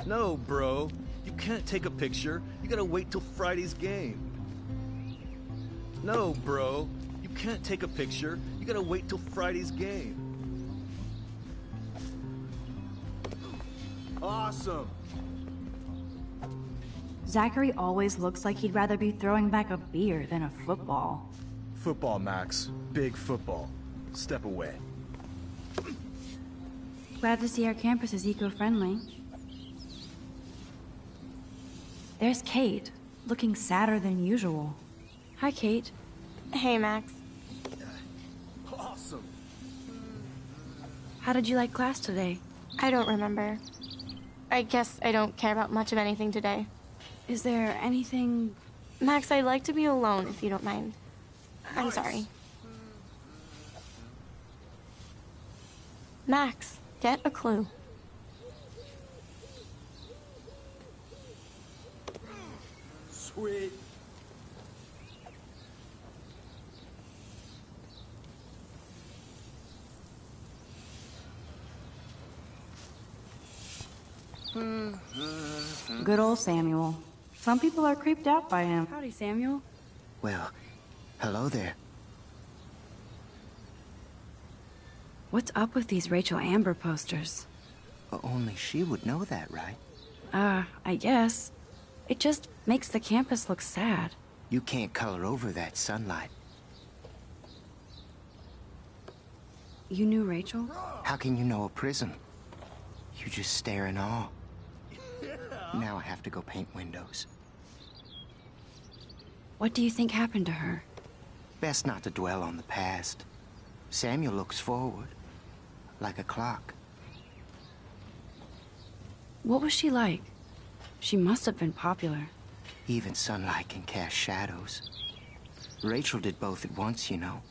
No, bro. You can't take a picture. You gotta wait till Friday's game. No, bro. You can't take a picture. You gotta wait till Friday's game. Awesome! Zachary always looks like he'd rather be throwing back a beer than a football. Football, Max. Big football. Step away. Glad to see our campus is eco-friendly. There's Kate, looking sadder than usual. Hi, Kate. Hey, Max. Awesome. How did you like class today? I don't remember. I guess I don't care about much of anything today. Is there anything... Max, I'd like to be alone, if you don't mind. I'm sorry. Max, get a clue. Sweet. Good old Samuel. Some people are creeped out by him. Howdy, Samuel. Well, hello there. What's up with these Rachel Amber posters? Only she would know that, right? I guess. It just makes the campus look sad. You can't color over that sunlight. You knew Rachel? How can you know a prism? You just stare in awe. Now I have to go paint windows. What do you think happened to her? Best not to dwell on the past. Samuel looks forward, like a clock. What was she like? She must have been popular. Even sunlight can cast shadows. Rachel did both at once, you know.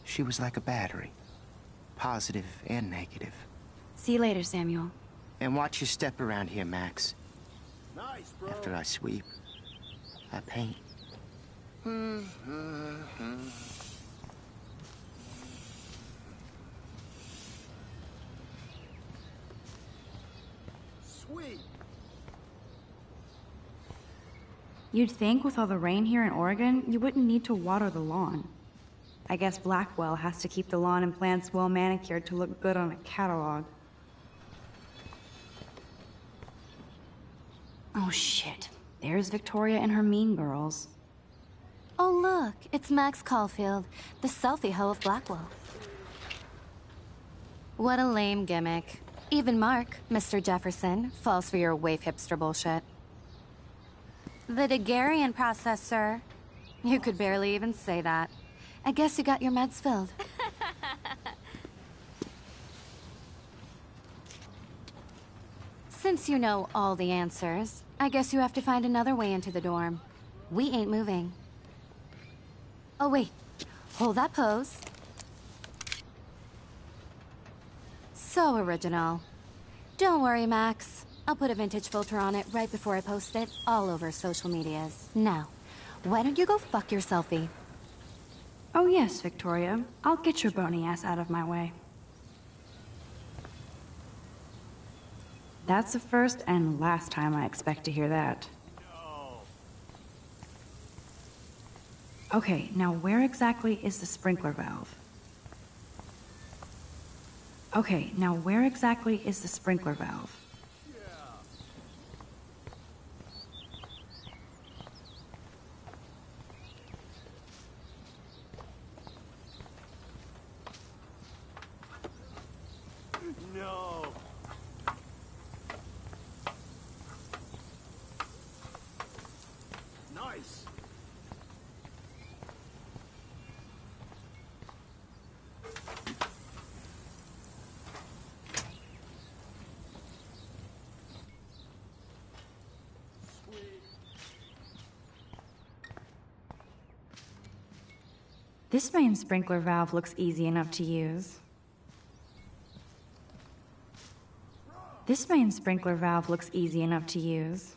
She was like a battery, positive and negative. See you later, Samuel. And watch your step around here, Max. Nice, bro. After I sweep, I paint. Sweet. You'd think with all the rain here in Oregon, you wouldn't need to water the lawn. I guess Blackwell has to keep the lawn and plants well manicured to look good on a catalog. Oh shit. There's Victoria and her mean girls. Oh look, it's Max Caulfield, the selfie hoe of Blackwell. What a lame gimmick. Even Mark, Mr. Jefferson, falls for your waif hipster bullshit. The Daguerrean process, sir. You could barely even say that. I guess you got your meds filled. Since you know all the answers, I guess you have to find another way into the dorm. We ain't moving. Oh wait, hold that pose. So original. Don't worry, Max. I'll put a vintage filter on it right before I post it all over social medias. Now, why don't you go fuck your selfie? Oh yes, Victoria. I'll get your bony ass out of my way. That's the first and last time I expect to hear that. Okay, now where exactly is the sprinkler valve? Okay, now where exactly is the sprinkler valve? No. Nice. This main sprinkler valve looks easy enough to use. This main sprinkler valve looks easy enough to use.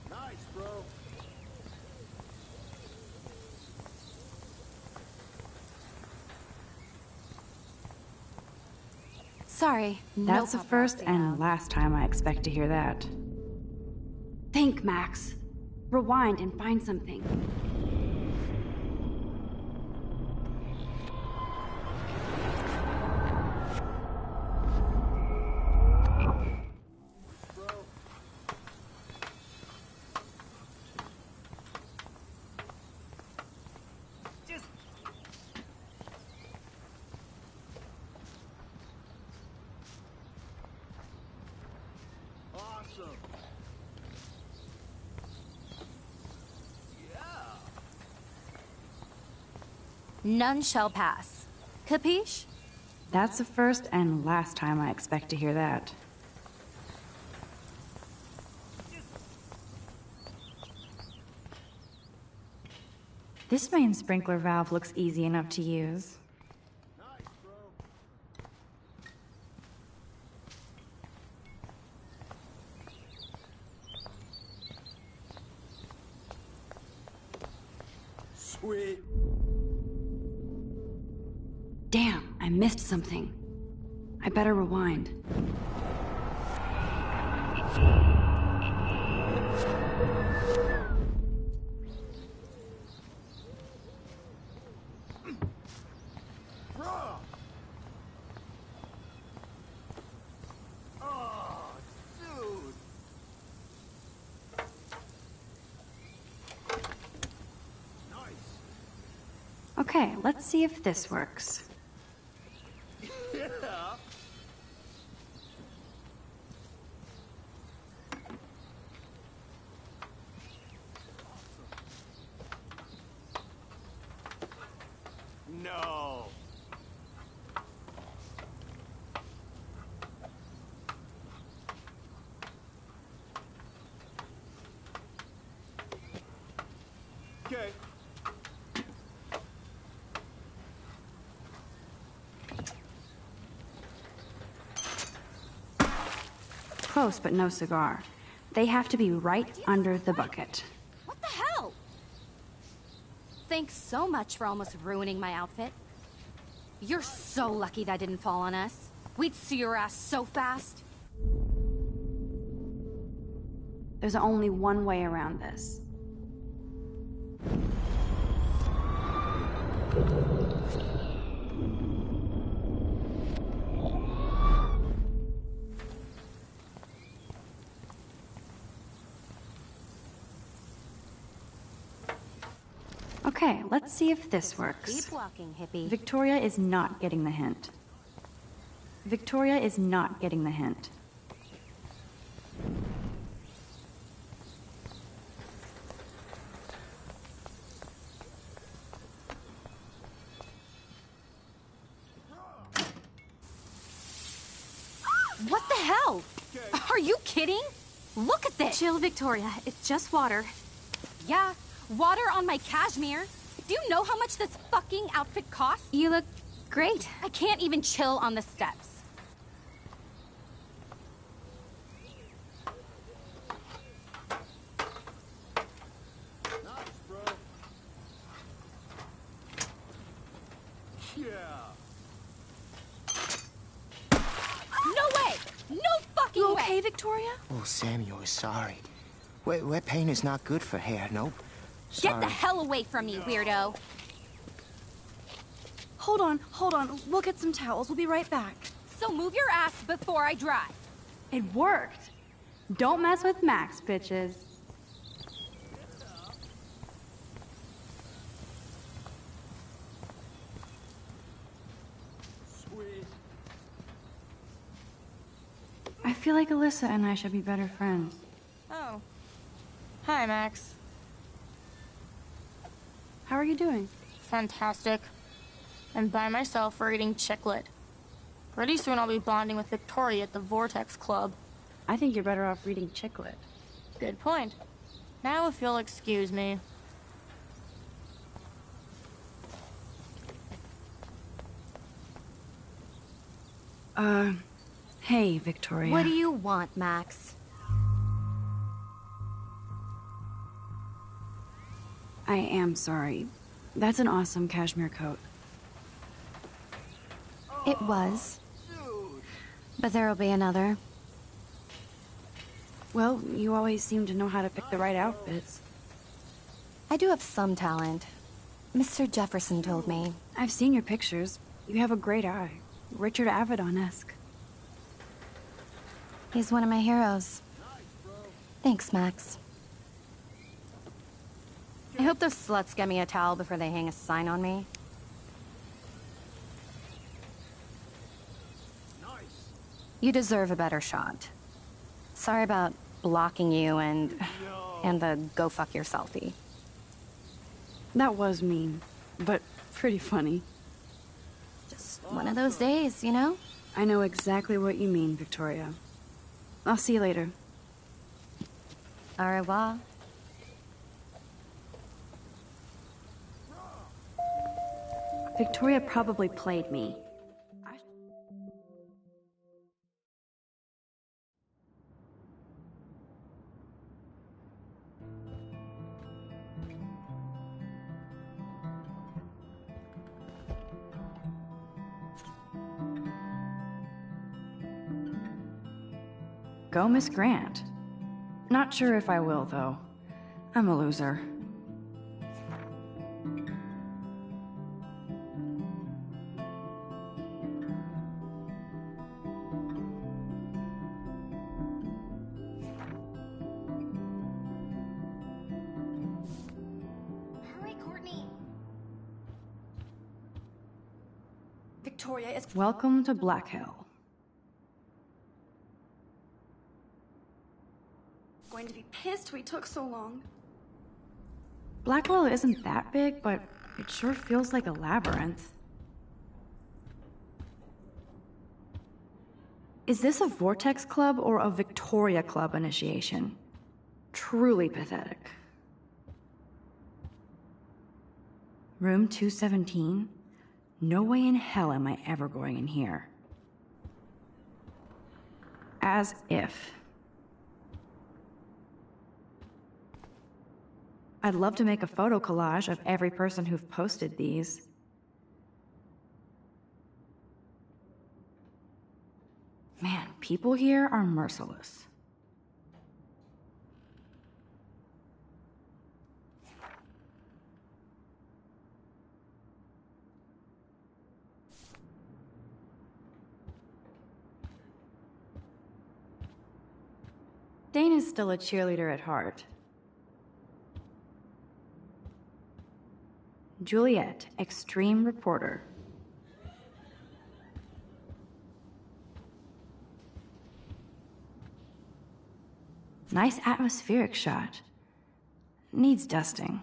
Nice, bro. Sorry. That's the first and last time I expect to hear that. Think, Max. Rewind and find something. None shall pass. Capiche? That's the first and last time I expect to hear that. This main sprinkler valve looks easy enough to use. Sweet. Damn, I missed something. I better rewind. Okay, let's see if this works. No. Okay. Close, but no cigar. They have to be right under the bucket. What the hell? Thanks so much for almost ruining my outfit. You're so lucky that didn't fall on us. We'd see your ass so fast. There's only one way around this. Okay, let's see if this works. Keep walking, hippie. Victoria is not getting the hint. Victoria is not getting the hint. What the hell? Are you kidding? Look at this! Chill, Victoria. It's just water. Yeah, water on my cashmere. Do you know how much this fucking outfit costs? You look great. I can't even chill on the steps. Nice, bro. Yeah. No way! No fucking You way! okay, Victoria? Oh, Samuel is sorry. Wet paint is not good for hair, nope. Get Sorry. the hell away from me, weirdo! Hold on. We'll get some towels. We'll be right back. So move your ass before I drive. It worked! Don't mess with Max, bitches. Sweet. I feel like Alyssa and I should be better friends. Oh. Hi, Max. How are you doing? Fantastic. I'm by myself reading Chicklet. Pretty soon I'll be bonding with Victoria at the Vortex Club. I think you're better off reading chick lit. Good point. Now if you'll excuse me. Hey, Victoria. What do you want, Max? I am sorry. That's an awesome cashmere coat. It was. But there'll be another. Well, you always seem to know how to pick the right outfits. I do have some talent. Mr. Jefferson told me. I've seen your pictures. You have a great eye. Richard Avedon-esque. He's one of my heroes. Thanks, Max. I hope those sluts get me a towel before they hang a sign on me. You deserve a better shot. Sorry about blocking you and the go fuck your selfie. That was mean, but pretty funny. Just one of those days, you know? I know exactly what you mean, Victoria. I'll see you later. Au revoir. Victoria probably played me. Go, Miss Grant. Not sure if I will, though. I'm a loser. Hurry, Courtney. Victoria is... Welcome to Black Hill. Going to be pissed we took so long. Blackwell isn't that big, but it sure feels like a labyrinth. Is this a Vortex Club or a Victoria Club initiation? Truly pathetic. Room 217? No way in hell am I ever going in here. As if. I'd love to make a photo collage of every person who've posted these. Man, people here are merciless. Dana's still a cheerleader at heart. Juliet, extreme reporter. Nice atmospheric shot. Needs dusting.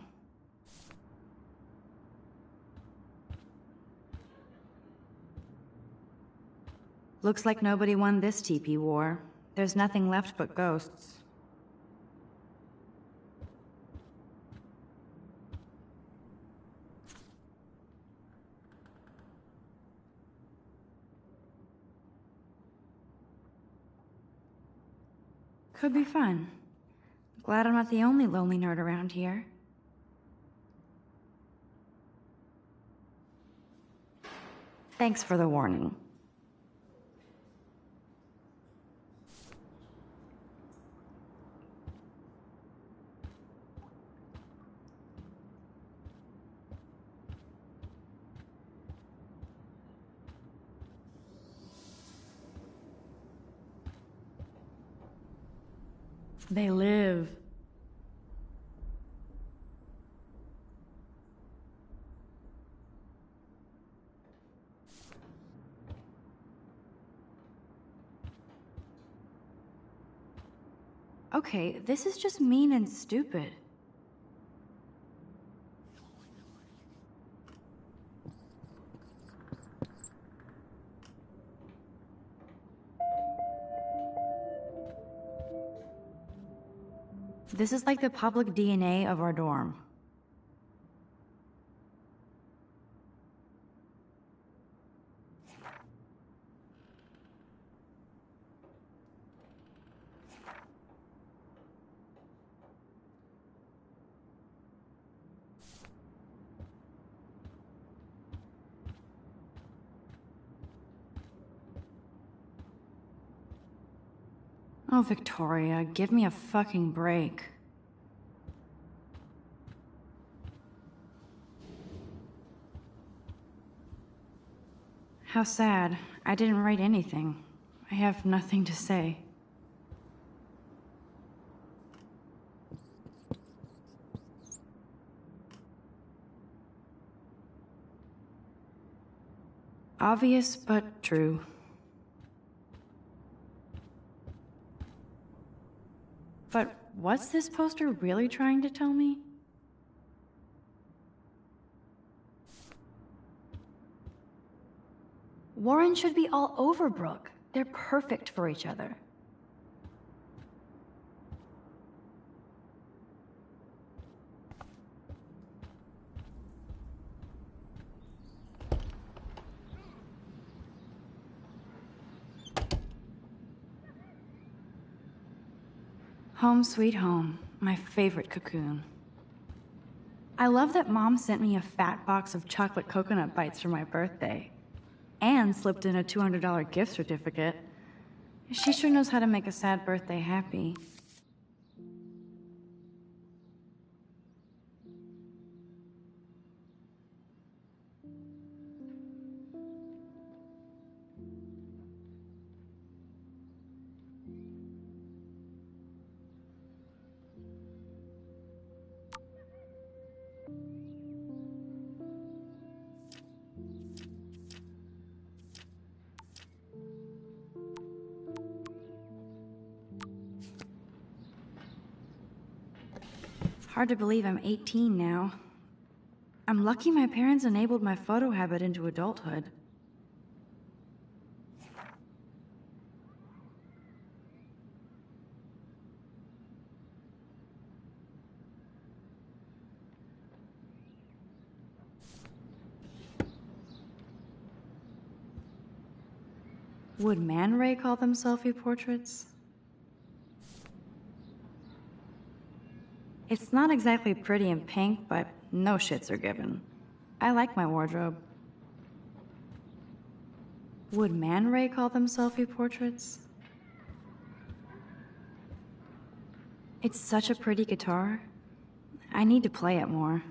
Looks like nobody won this TP war. There's nothing left but ghosts. Could be fun. Glad I'm not the only lonely nerd around here. Thanks for the warning. They live. Okay, this is just mean and stupid. This is like the public DNA of our dorm. Oh, Victoria, give me a fucking break. How sad. I didn't write anything. I have nothing to say. Obvious, but true. But what's this poster really trying to tell me? Warren should be all over Brooke. They're perfect for each other. Home sweet home, my favorite cocoon. I love that Mom sent me a fat box of chocolate coconut bites for my birthday, and slipped in a $200 gift certificate. She sure knows how to make a sad birthday happy. Hard to believe I'm 18 now. I'm lucky my parents enabled my photo habit into adulthood. Would Man Ray call them selfie portraits? It's not exactly pretty and pink, but no shits are given. I like my wardrobe. Would Man Ray call them selfie portraits? It's such a pretty guitar. I need to play it more.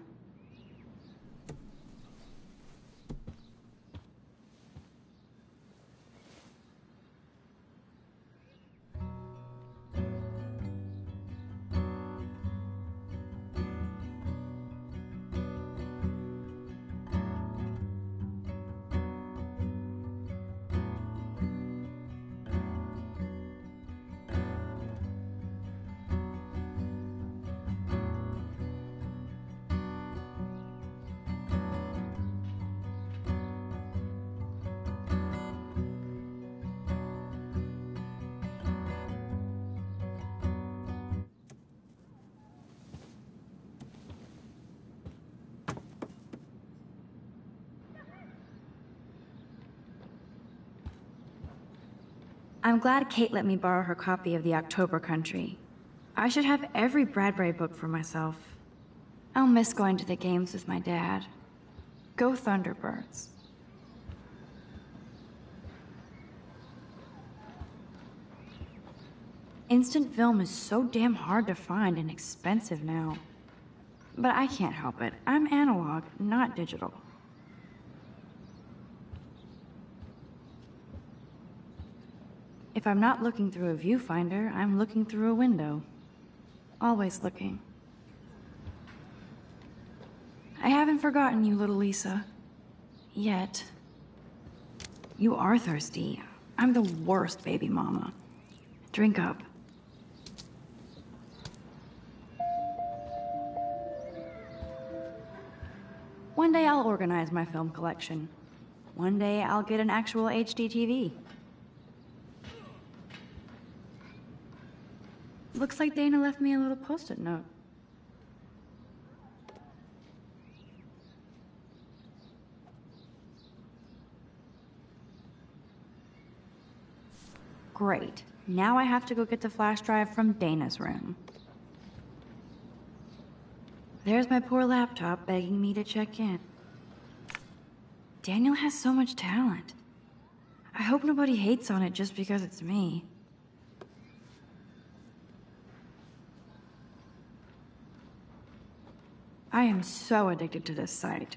I'm glad Kate let me borrow her copy of the October Country. I should have every Bradbury book for myself. I'll miss going to the games with my dad. Go Thunderbirds. Instant film is so damn hard to find and expensive now. But I can't help it. I'm analog, not digital. If I'm not looking through a viewfinder, I'm looking through a window. Always looking. I haven't forgotten you, little Lisa. Yet. You are thirsty. I'm the worst baby mama. Drink up. One day I'll organize my film collection. One day I'll get an actual HD TV. Looks like Dana left me a little post-it note. Great. Now I have to go get the flash drive from Dana's room. There's my poor laptop begging me to check in. Daniel has so much talent. I hope nobody hates on it just because it's me. I am so addicted to this site.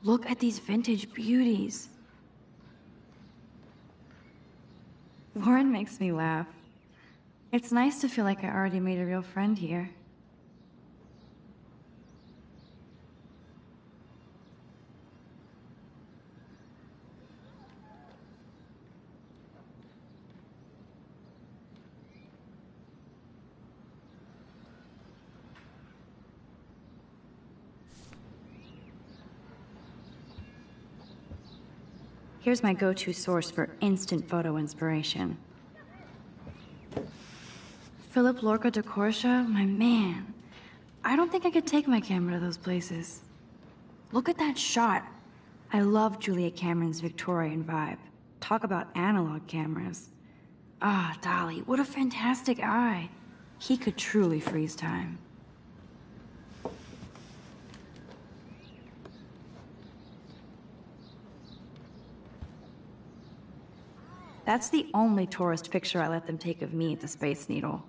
Look at these vintage beauties. Warren makes me laugh. It's nice to feel like I already made a real friend here. Here's my go-to source for instant photo inspiration. Philip Lorca de Corsia, my man. I don't think I could take my camera to those places. Look at that shot. I love Juliet Cameron's Victorian vibe. Talk about analog cameras. Ah, Dolly, what a fantastic eye. He could truly freeze time. That's the only tourist picture I let them take of me at the Space Needle.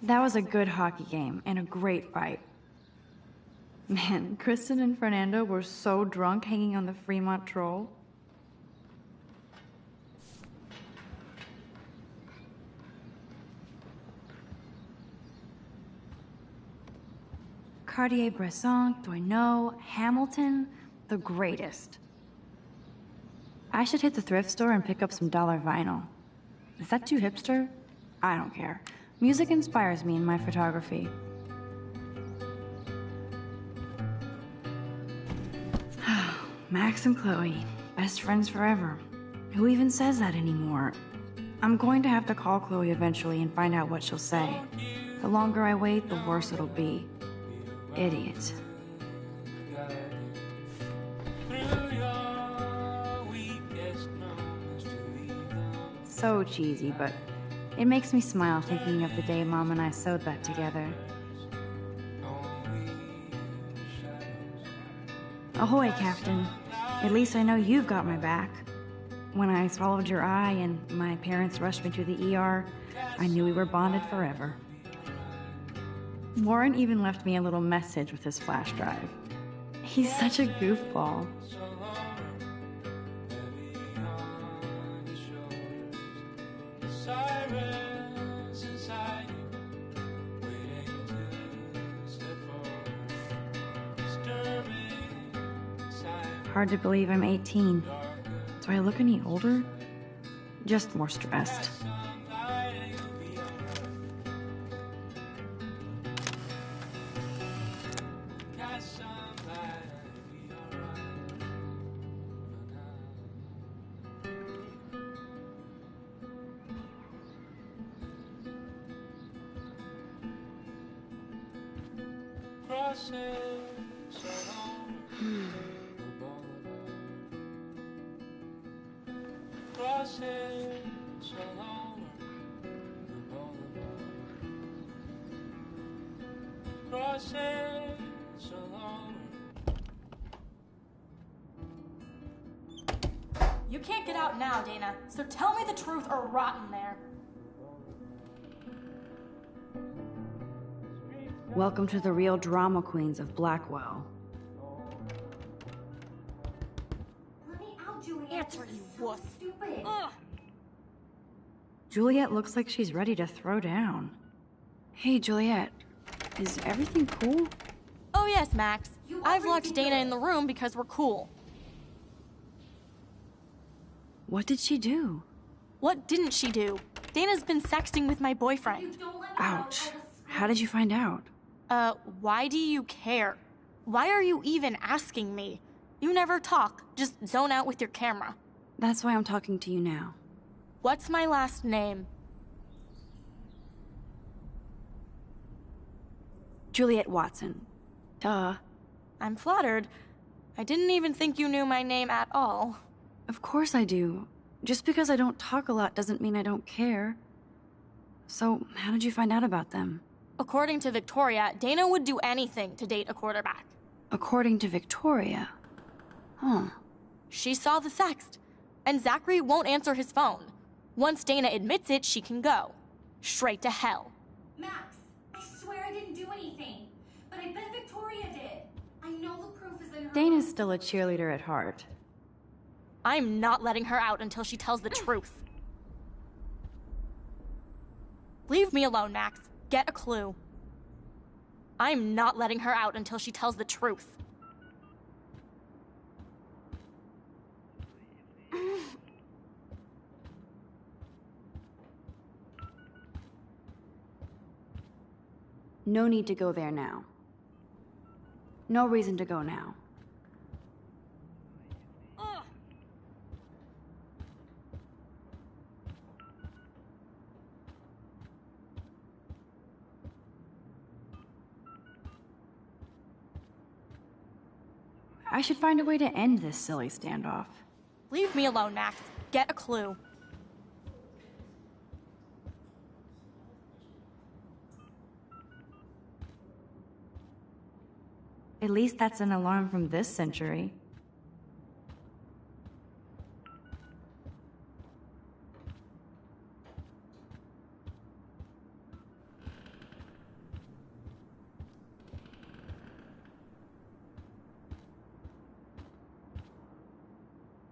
That was a good hockey game and a great fight. Man, Kristen and Fernando were so drunk hanging on the Fremont Troll. Cartier-Bresson, Doisneau, Hamilton, the greatest. I should hit the thrift store and pick up some dollar vinyl. Is that too hipster? I don't care. Music inspires me in my photography. Max and Chloe, best friends forever. Who even says that anymore? I'm going to have to call Chloe eventually and find out what she'll say. The longer I wait, the worse it'll be. Idiot. So cheesy, but it makes me smile thinking of the day Mom and I sewed that together. Ahoy, Captain. At least I know you've got my back. When I swallowed your eye and my parents rushed me to the ER, I knew we were bonded forever. Warren even left me a little message with his flash drive. He's such a goofball. Hard to believe I'm 18. Do I look any older? Just more stressed. You can't get out now, Dana, so tell me the truth or rot in there. Welcome to the real drama queens of Blackwell. Let me out, Juliet. Answer, you wuss. Stupid. Ugh. Juliet looks like she's ready to throw down. Hey, Juliet. Is everything cool? Oh yes, Max. I've locked Dana in the room because we're cool. What did she do? What didn't she do? Dana's been sexting with my boyfriend. Ouch. How did you find out? Why do you care? Why are you even asking me? You never talk, just zone out with your camera. That's why I'm talking to you now. What's my last name? Juliet Watson. Duh. I'm flattered. I didn't even think you knew my name at all. Of course I do. Just because I don't talk a lot doesn't mean I don't care. So, how did you find out about them? According to Victoria, Dana would do anything to date a quarterback. According to Victoria? Huh. She saw the sext, and Zachary won't answer his phone. Once Dana admits it, she can go. Straight to hell. Max, I swear I didn't do anything. But I bet Victoria did. I know the proof is in her... Dana's still a cheerleader at heart. I'm not letting her out until she tells the truth. Leave me alone, Max. Get a clue. I'm not letting her out until she tells the truth. No need to go there now. No reason to go now. I should find a way to end this silly standoff. Leave me alone, Max. Get a clue. At least that's an alarm from this century.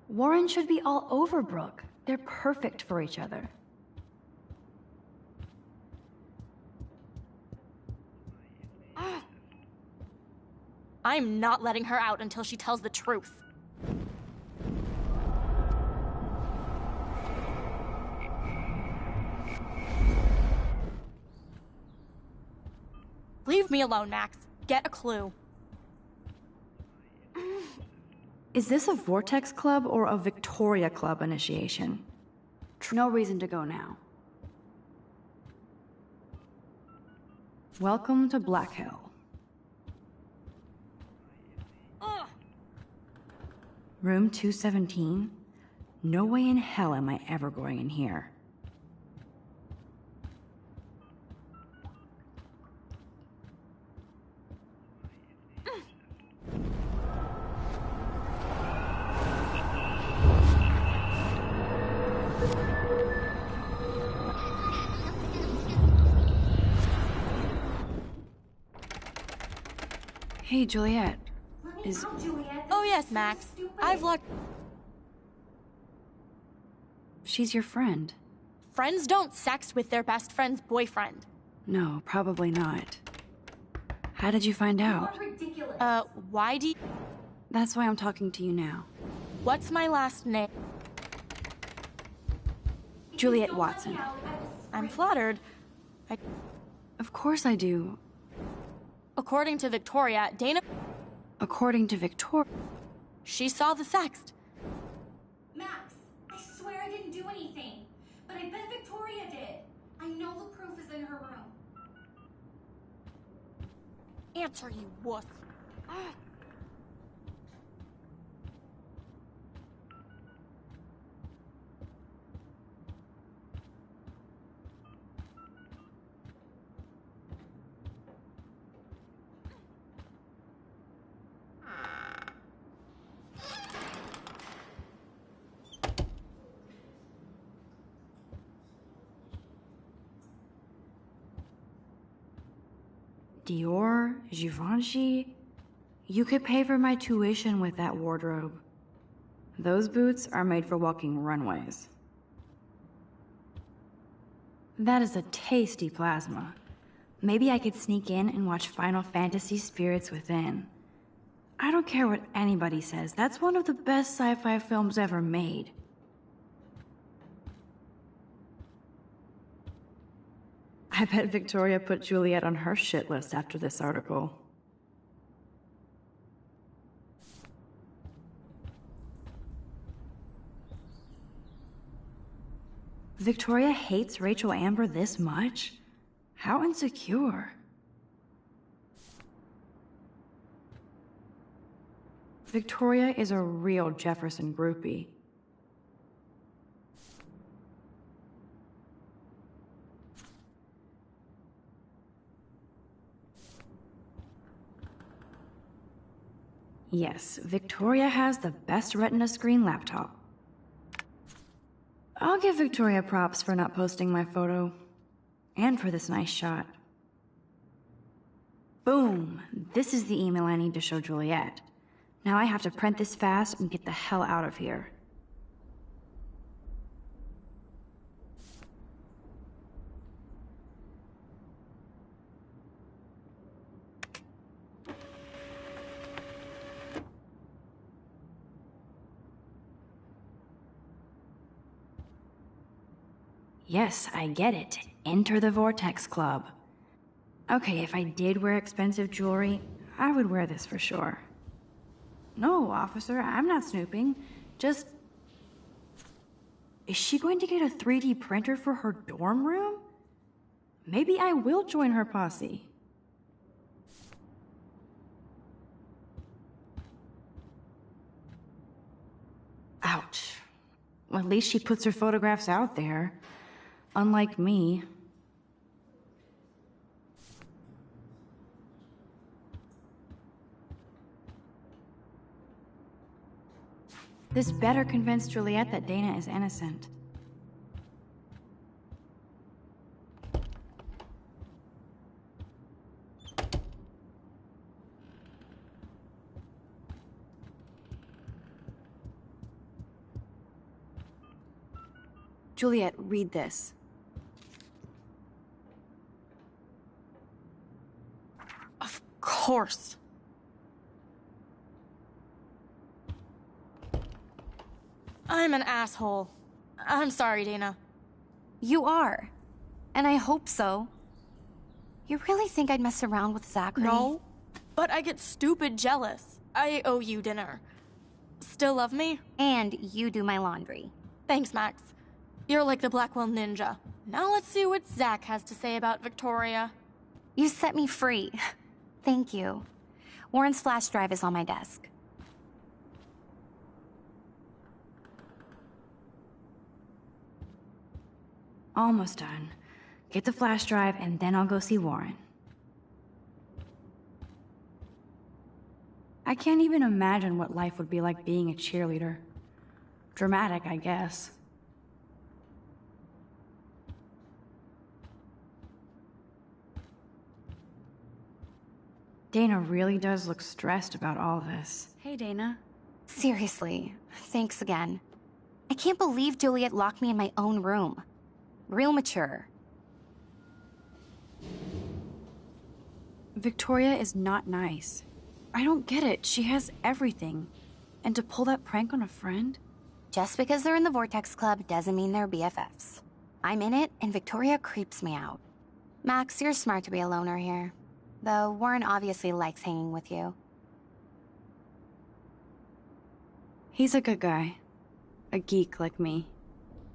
Warren should be all over Brooke. They're perfect for each other. I'm not letting her out until she tells the truth. Leave me alone, Max. Get a clue. Is this a Vortex Club or a Victoria Club initiation? No reason to go now. Welcome to Black Hill. Room 217? No way in hell am I ever going in here. Hey, Juliet. Is... Oh yes, Max. I've locked... She's your friend. Friends don't sex with their best friend's boyfriend. No, probably not. How did you find out? Why do you... That's why I'm talking to you now. What's my last name? Juliet Watson. I'm flattered. Of course I do. According to Victoria, Dana... According to Victoria... She saw the sext. Max, I swear I didn't do anything. But I bet Victoria did. I know the proof is in her room. Answer, you wuss. Dior, Givenchy. You could pay for my tuition with that wardrobe. Those boots are made for walking runways. That is a tasty plasma. Maybe I could sneak in and watch Final Fantasy Spirits Within. I don't care what anybody says, that's one of the best sci-fi films ever made. I bet Victoria put Juliet on her shit list after this article. Victoria hates Rachel Amber this much? How insecure. Victoria is a real Jefferson groupie. Yes, Victoria has the best Retina screen laptop. I'll give Victoria props for not posting my photo. And for this nice shot. Boom! This is the email I need to show Juliet. Now I have to print this fast and get the hell out of here. Yes, I get it. Enter the Vortex Club. Okay, if I did wear expensive jewelry, I would wear this for sure. No, officer, I'm not snooping. Just... Is she going to get a 3D printer for her dorm room? Maybe I will join her posse. Ouch. Well, at least she puts her photographs out there. Unlike me. This better convince Juliet that Dana is innocent. Juliet, read this. Of course. I'm an asshole. I'm sorry, Dana. You are. And I hope so. You really think I'd mess around with Zachary? No, but I get stupid jealous. I owe you dinner. Still love me? And you do my laundry. Thanks, Max. You're like the Blackwell Ninja. Now let's see what Zach has to say about Victoria. You set me free. Thank you. Warren's flash drive is on my desk. Almost done. Get the flash drive and then I'll go see Warren. I can't even imagine what life would be like being a cheerleader. Dramatic, I guess. Dana really does look stressed about all this. Hey, Dana. Seriously, thanks again. I can't believe Juliet locked me in my own room. Real mature. Victoria is not nice. I don't get it. She has everything. And to pull that prank on a friend? Just because they're in the Vortex Club doesn't mean they're BFFs. I'm in it, and Victoria creeps me out. Max, you're smart to be a loner here. Though Warren obviously likes hanging with you. He's a good guy. A geek like me.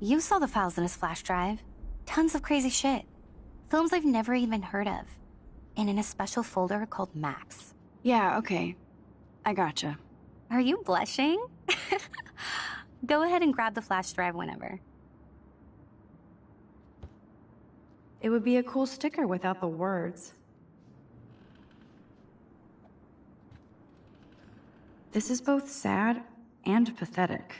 You saw the files in his flash drive. Tons of crazy shit. Films I've never even heard of. And in a special folder called Max. Yeah, okay. I gotcha. Are you blushing? Go ahead and grab the flash drive whenever. It would be a cool sticker without the words. This is both sad and pathetic.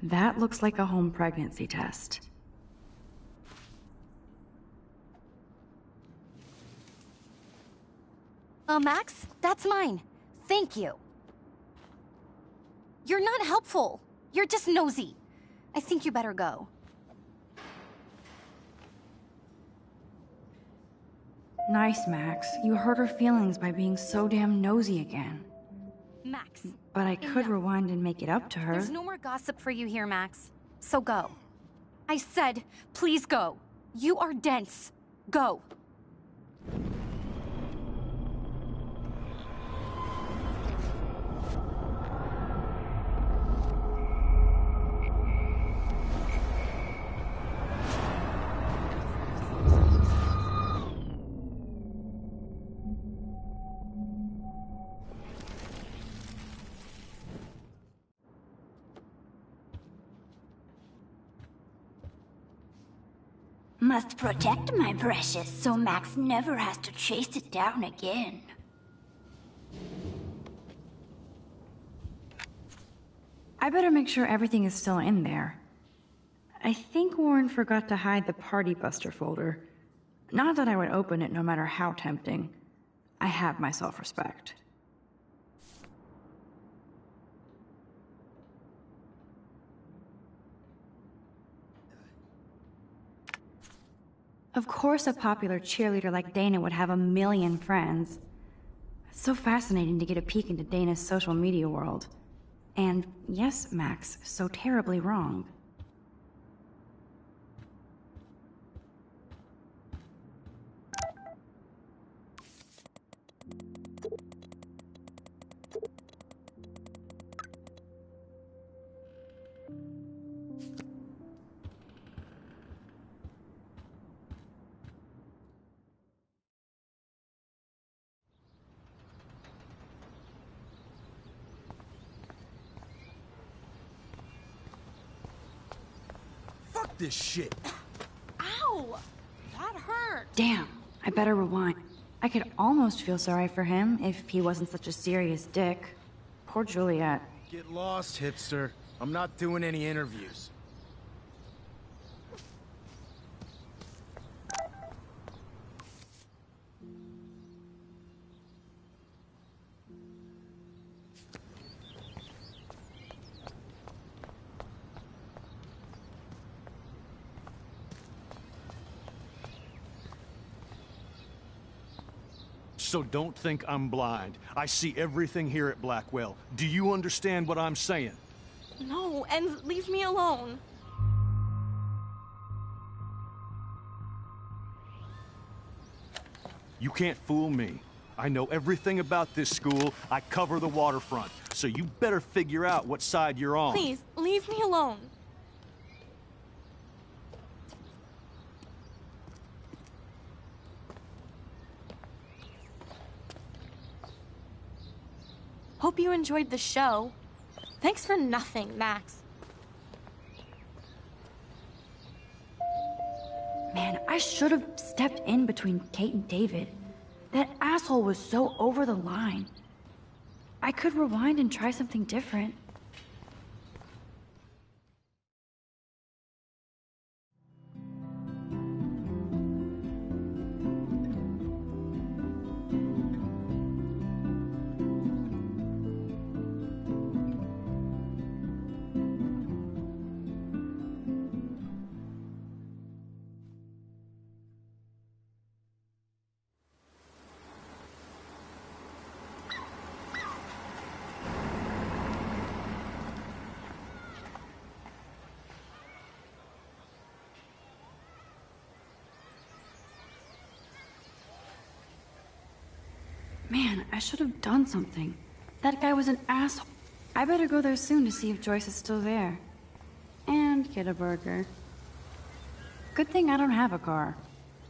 That looks like a home pregnancy test. Max, that's mine. Thank you. You're not helpful. You're just nosy. I think you better go. Nice, Max. You hurt her feelings by being so damn nosy again. Max. But I could rewind and make it up to her. There's no more gossip for you here, Max. So go. I said, please go. You are dense. Go. Must protect my precious so Max never has to chase it down again. I better make sure everything is still in there. I think Warren forgot to hide the Party Buster folder. Not that I would open it no matter how tempting. I have my self-respect. Of course a popular cheerleader like Dana would have a million friends. It's so fascinating to get a peek into Dana's social media world. And yes, Max, so terribly wrong. Fuck this shit. Ow! That hurt. Damn, I better rewind. I could almost feel sorry for him if he wasn't such a serious dick. Poor Juliet. Get lost, hipster. I'm not doing any interviews. So don't think I'm blind. I see everything here at Blackwell. Do you understand what I'm saying? No, and leave me alone. You can't fool me. I know everything about this school. I cover the waterfront. So you better figure out what side you're on. Please, leave me alone. Hope you enjoyed the show. Thanks for nothing, Max. Man, I should have stepped in between Kate and David. That asshole was so over the line. I could rewind and try something different. Man, I should have done something. That guy was an asshole. I better go there soon to see if Joyce is still there. And get a burger. Good thing I don't have a car.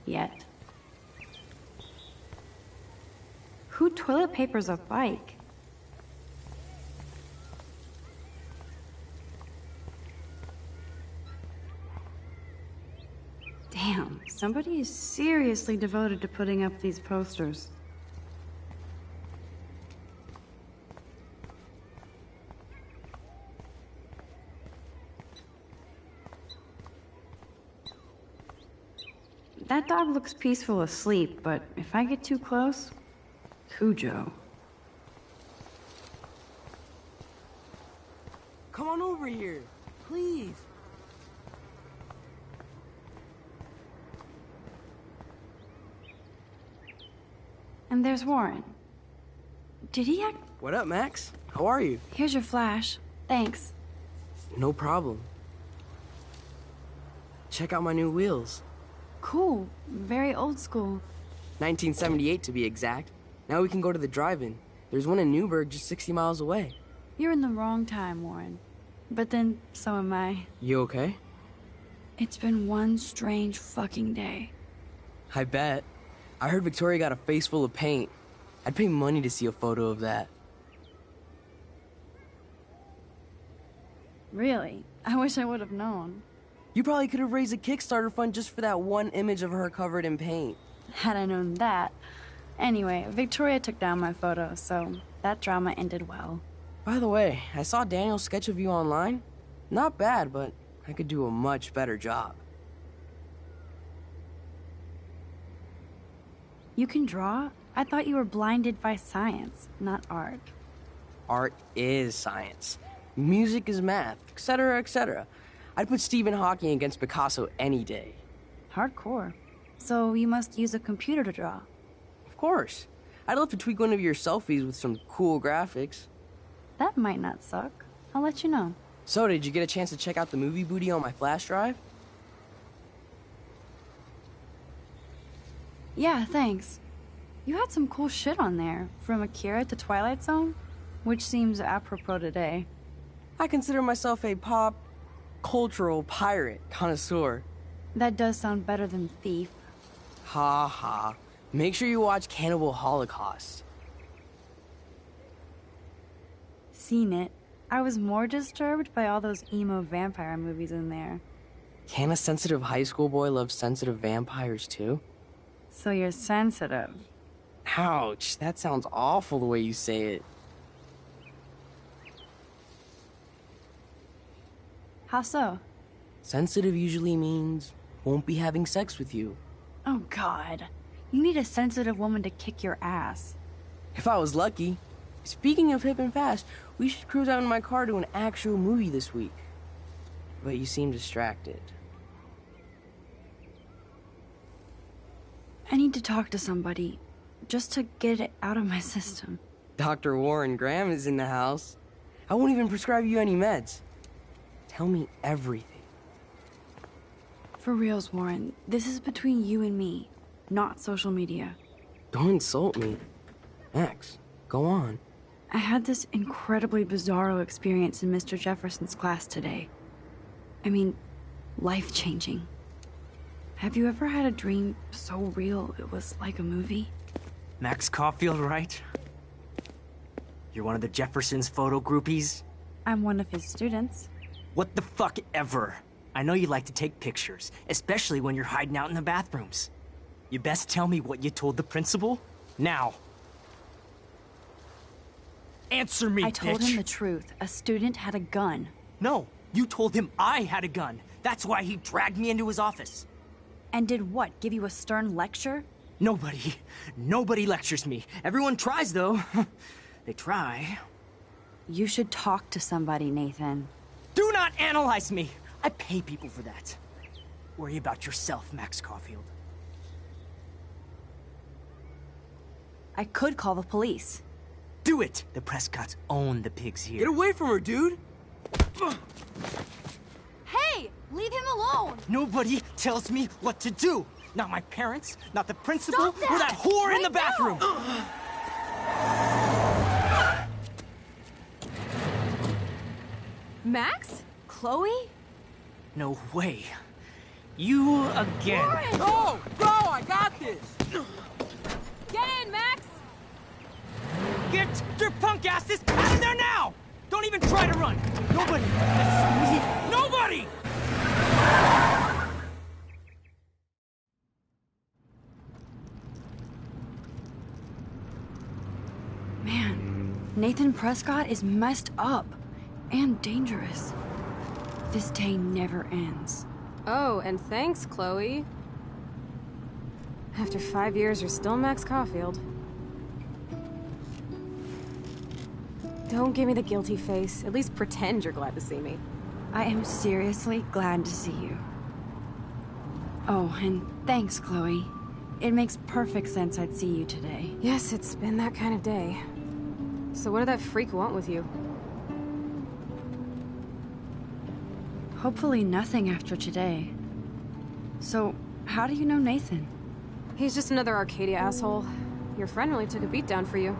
Yet. Who toilet papers a bike? Damn, somebody is seriously devoted to putting up these posters. That dog looks peaceful asleep, but if I get too close, Cujo. Come on over here, please. And there's Warren. Did he act? What up, Max? How are you? Here's your flash. Thanks. No problem. Check out my new wheels. Cool. Very old school. 1978 to be exact. Now we can go to the drive-in. There's one in Newburgh just 60 miles away. You're in the wrong time, Warren. But then, so am I. You okay? It's been one strange fucking day. I bet. I heard Victoria got a face full of paint. I'd pay money to see a photo of that. Really? I wish I would have known. You probably could have raised a Kickstarter fund just for that one image of her covered in paint. Had I known that. Anyway, Victoria took down my photo, so that drama ended well. By the way, I saw Daniel's sketch of you online. Not bad, but I could do a much better job. You can draw? I thought you were blinded by science, not art. Art is science. Music is math, etc., etc. I'd put Stephen Hawking against Picasso any day. Hardcore. So you must use a computer to draw. Of course. I'd love to tweak one of your selfies with some cool graphics. That might not suck. I'll let you know. So, did you get a chance to check out the movie booty on my flash drive? Yeah, thanks. You had some cool shit on there, from Akira to Twilight Zone, which seems apropos today. I consider myself a pop, cultural pirate connoisseur. That does sound better than thief. Ha ha. Make sure you watch Cannibal Holocaust. Seen it. I was more disturbed by all those emo vampire movies in there. Can a sensitive high school boy love sensitive vampires too? So you're sensitive. Ouch, that sounds awful the way you say it. How so? Sensitive usually means won't be having sex with you. Oh God. You need a sensitive woman to kick your ass. If I was lucky. Speaking of hip and fast, we should cruise out in my car to an actual movie this week. But you seem distracted. I need to talk to somebody, just to get it out of my system. Dr. Warren Graham is in the house. I won't even prescribe you any meds. Tell me everything. For reals, Warren, this is between you and me, not social media. Don't insult me. Max, go on. I had this incredibly bizarro experience in Mr. Jefferson's class today. I mean, life-changing. Have you ever had a dream so real it was like a movie? Max Caulfield, right? You're one of the Jefferson's photo groupies? I'm one of his students. What the fuck ever. I know you like to take pictures, especially when you're hiding out in the bathrooms. You best tell me what you told the principal, now. Answer me, I told bitch. him the truth. A student had a gun. No, you told him I had a gun. That's why he dragged me into his office. And did what, give you a stern lecture? Nobody lectures me. Everyone tries, though. They try. You should talk to somebody, Nathan. Do not analyze me! I pay people for that. Worry about yourself, Max Caulfield. I could call the police. Do it! The Prescotts own the pigs here. Get away from her, dude! Hey! Leave him alone! Nobody tells me what to do! Not my parents, not the principal, Stop that! or that whore Right in the bathroom! Max? Chloe? No way. You again. Warren! Go! Go! I got this! Get in, Max! Get your punk asses out of there now! Don't even try to run! Nobody! This is me! Nobody! Man, Nathan Prescott is messed up. And dangerous. This day never ends. Oh, and thanks, Chloe. After 5 years, you're still Max Caulfield. Don't give me the guilty face. At least pretend you're glad to see me. I am seriously glad to see you. Oh, and thanks, Chloe. It makes perfect sense I'd see you today. Yes, it's been that kind of day. So what did that freak want with you? Hopefully nothing after today. So, how do you know Nathan? He's just another Arcadia asshole. Your friend really took a beat down for you.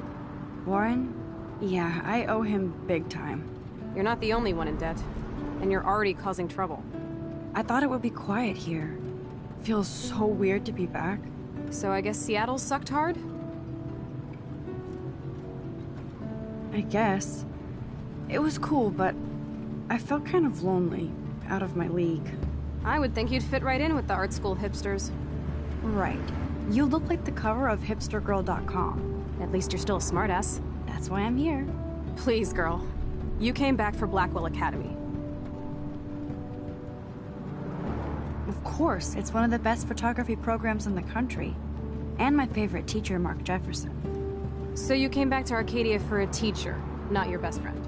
Warren? Yeah, I owe him big time. You're not the only one in debt. And you're already causing trouble. I thought it would be quiet here. Feels so weird to be back. So I guess Seattle sucked hard? I guess. It was cool, but I felt kind of lonely, out of my league. I would think you'd fit right in with the art school hipsters. Right. You look like the cover of hipstergirl.com. At least you're still a smartass. That's why I'm here. Please, girl. You came back for Blackwell Academy. Of course, it's one of the best photography programs in the country. And my favorite teacher, Mark Jefferson. So you came back to Arcadia for a teacher, not your best friend.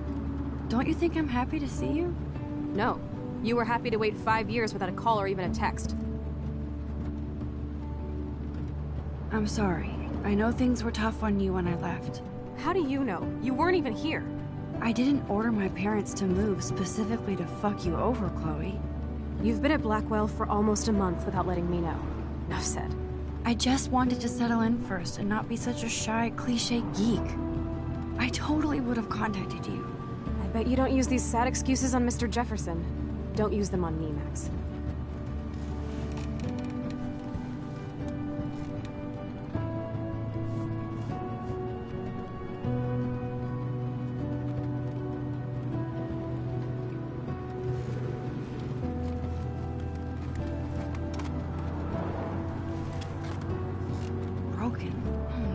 Don't you think I'm happy to see you? No. You were happy to wait 5 years without a call or even a text. I'm sorry. I know things were tough on you when I left. How do you know? You weren't even here. I didn't order my parents to move specifically to fuck you over, Chloe. You've been at Blackwell for almost a month without letting me know. Enough said. I just wanted to settle in first and not be such a shy, cliche geek. I totally would have contacted you. I bet you don't use these sad excuses on Mr. Jefferson. Don't use them on me, Max.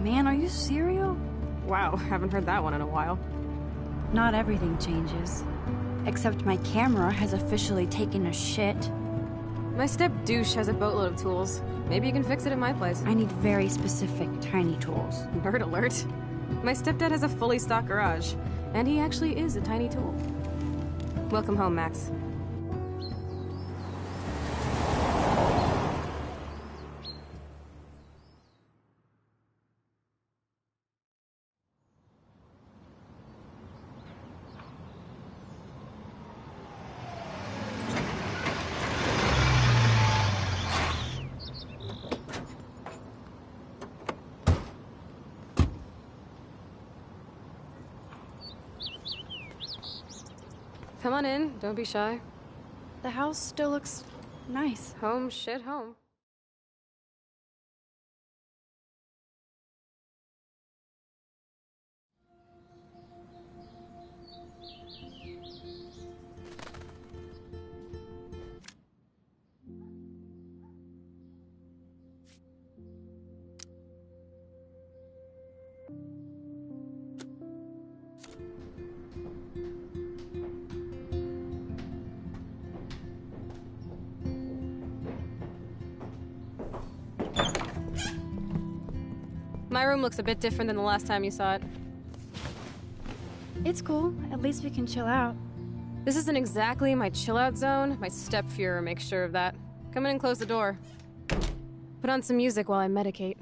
Man, are you serial? Wow, haven't heard that one in a while. Not everything changes. Except my camera has officially taken a shit. My step-douche has a boatload of tools. Maybe you can fix it at my place. I need very specific, tiny tools. Nerd alert. My stepdad has a fully stocked garage, and he actually is a tiny tool. Welcome home, Max. Come on in, don't be shy. The house still looks nice. Home shit home. My room looks a bit different than the last time you saw it. It's cool. At least we can chill out. This isn't exactly my chill-out zone. My step-Fuhrer makes sure of that. Come in and close the door. Put on some music while I medicate.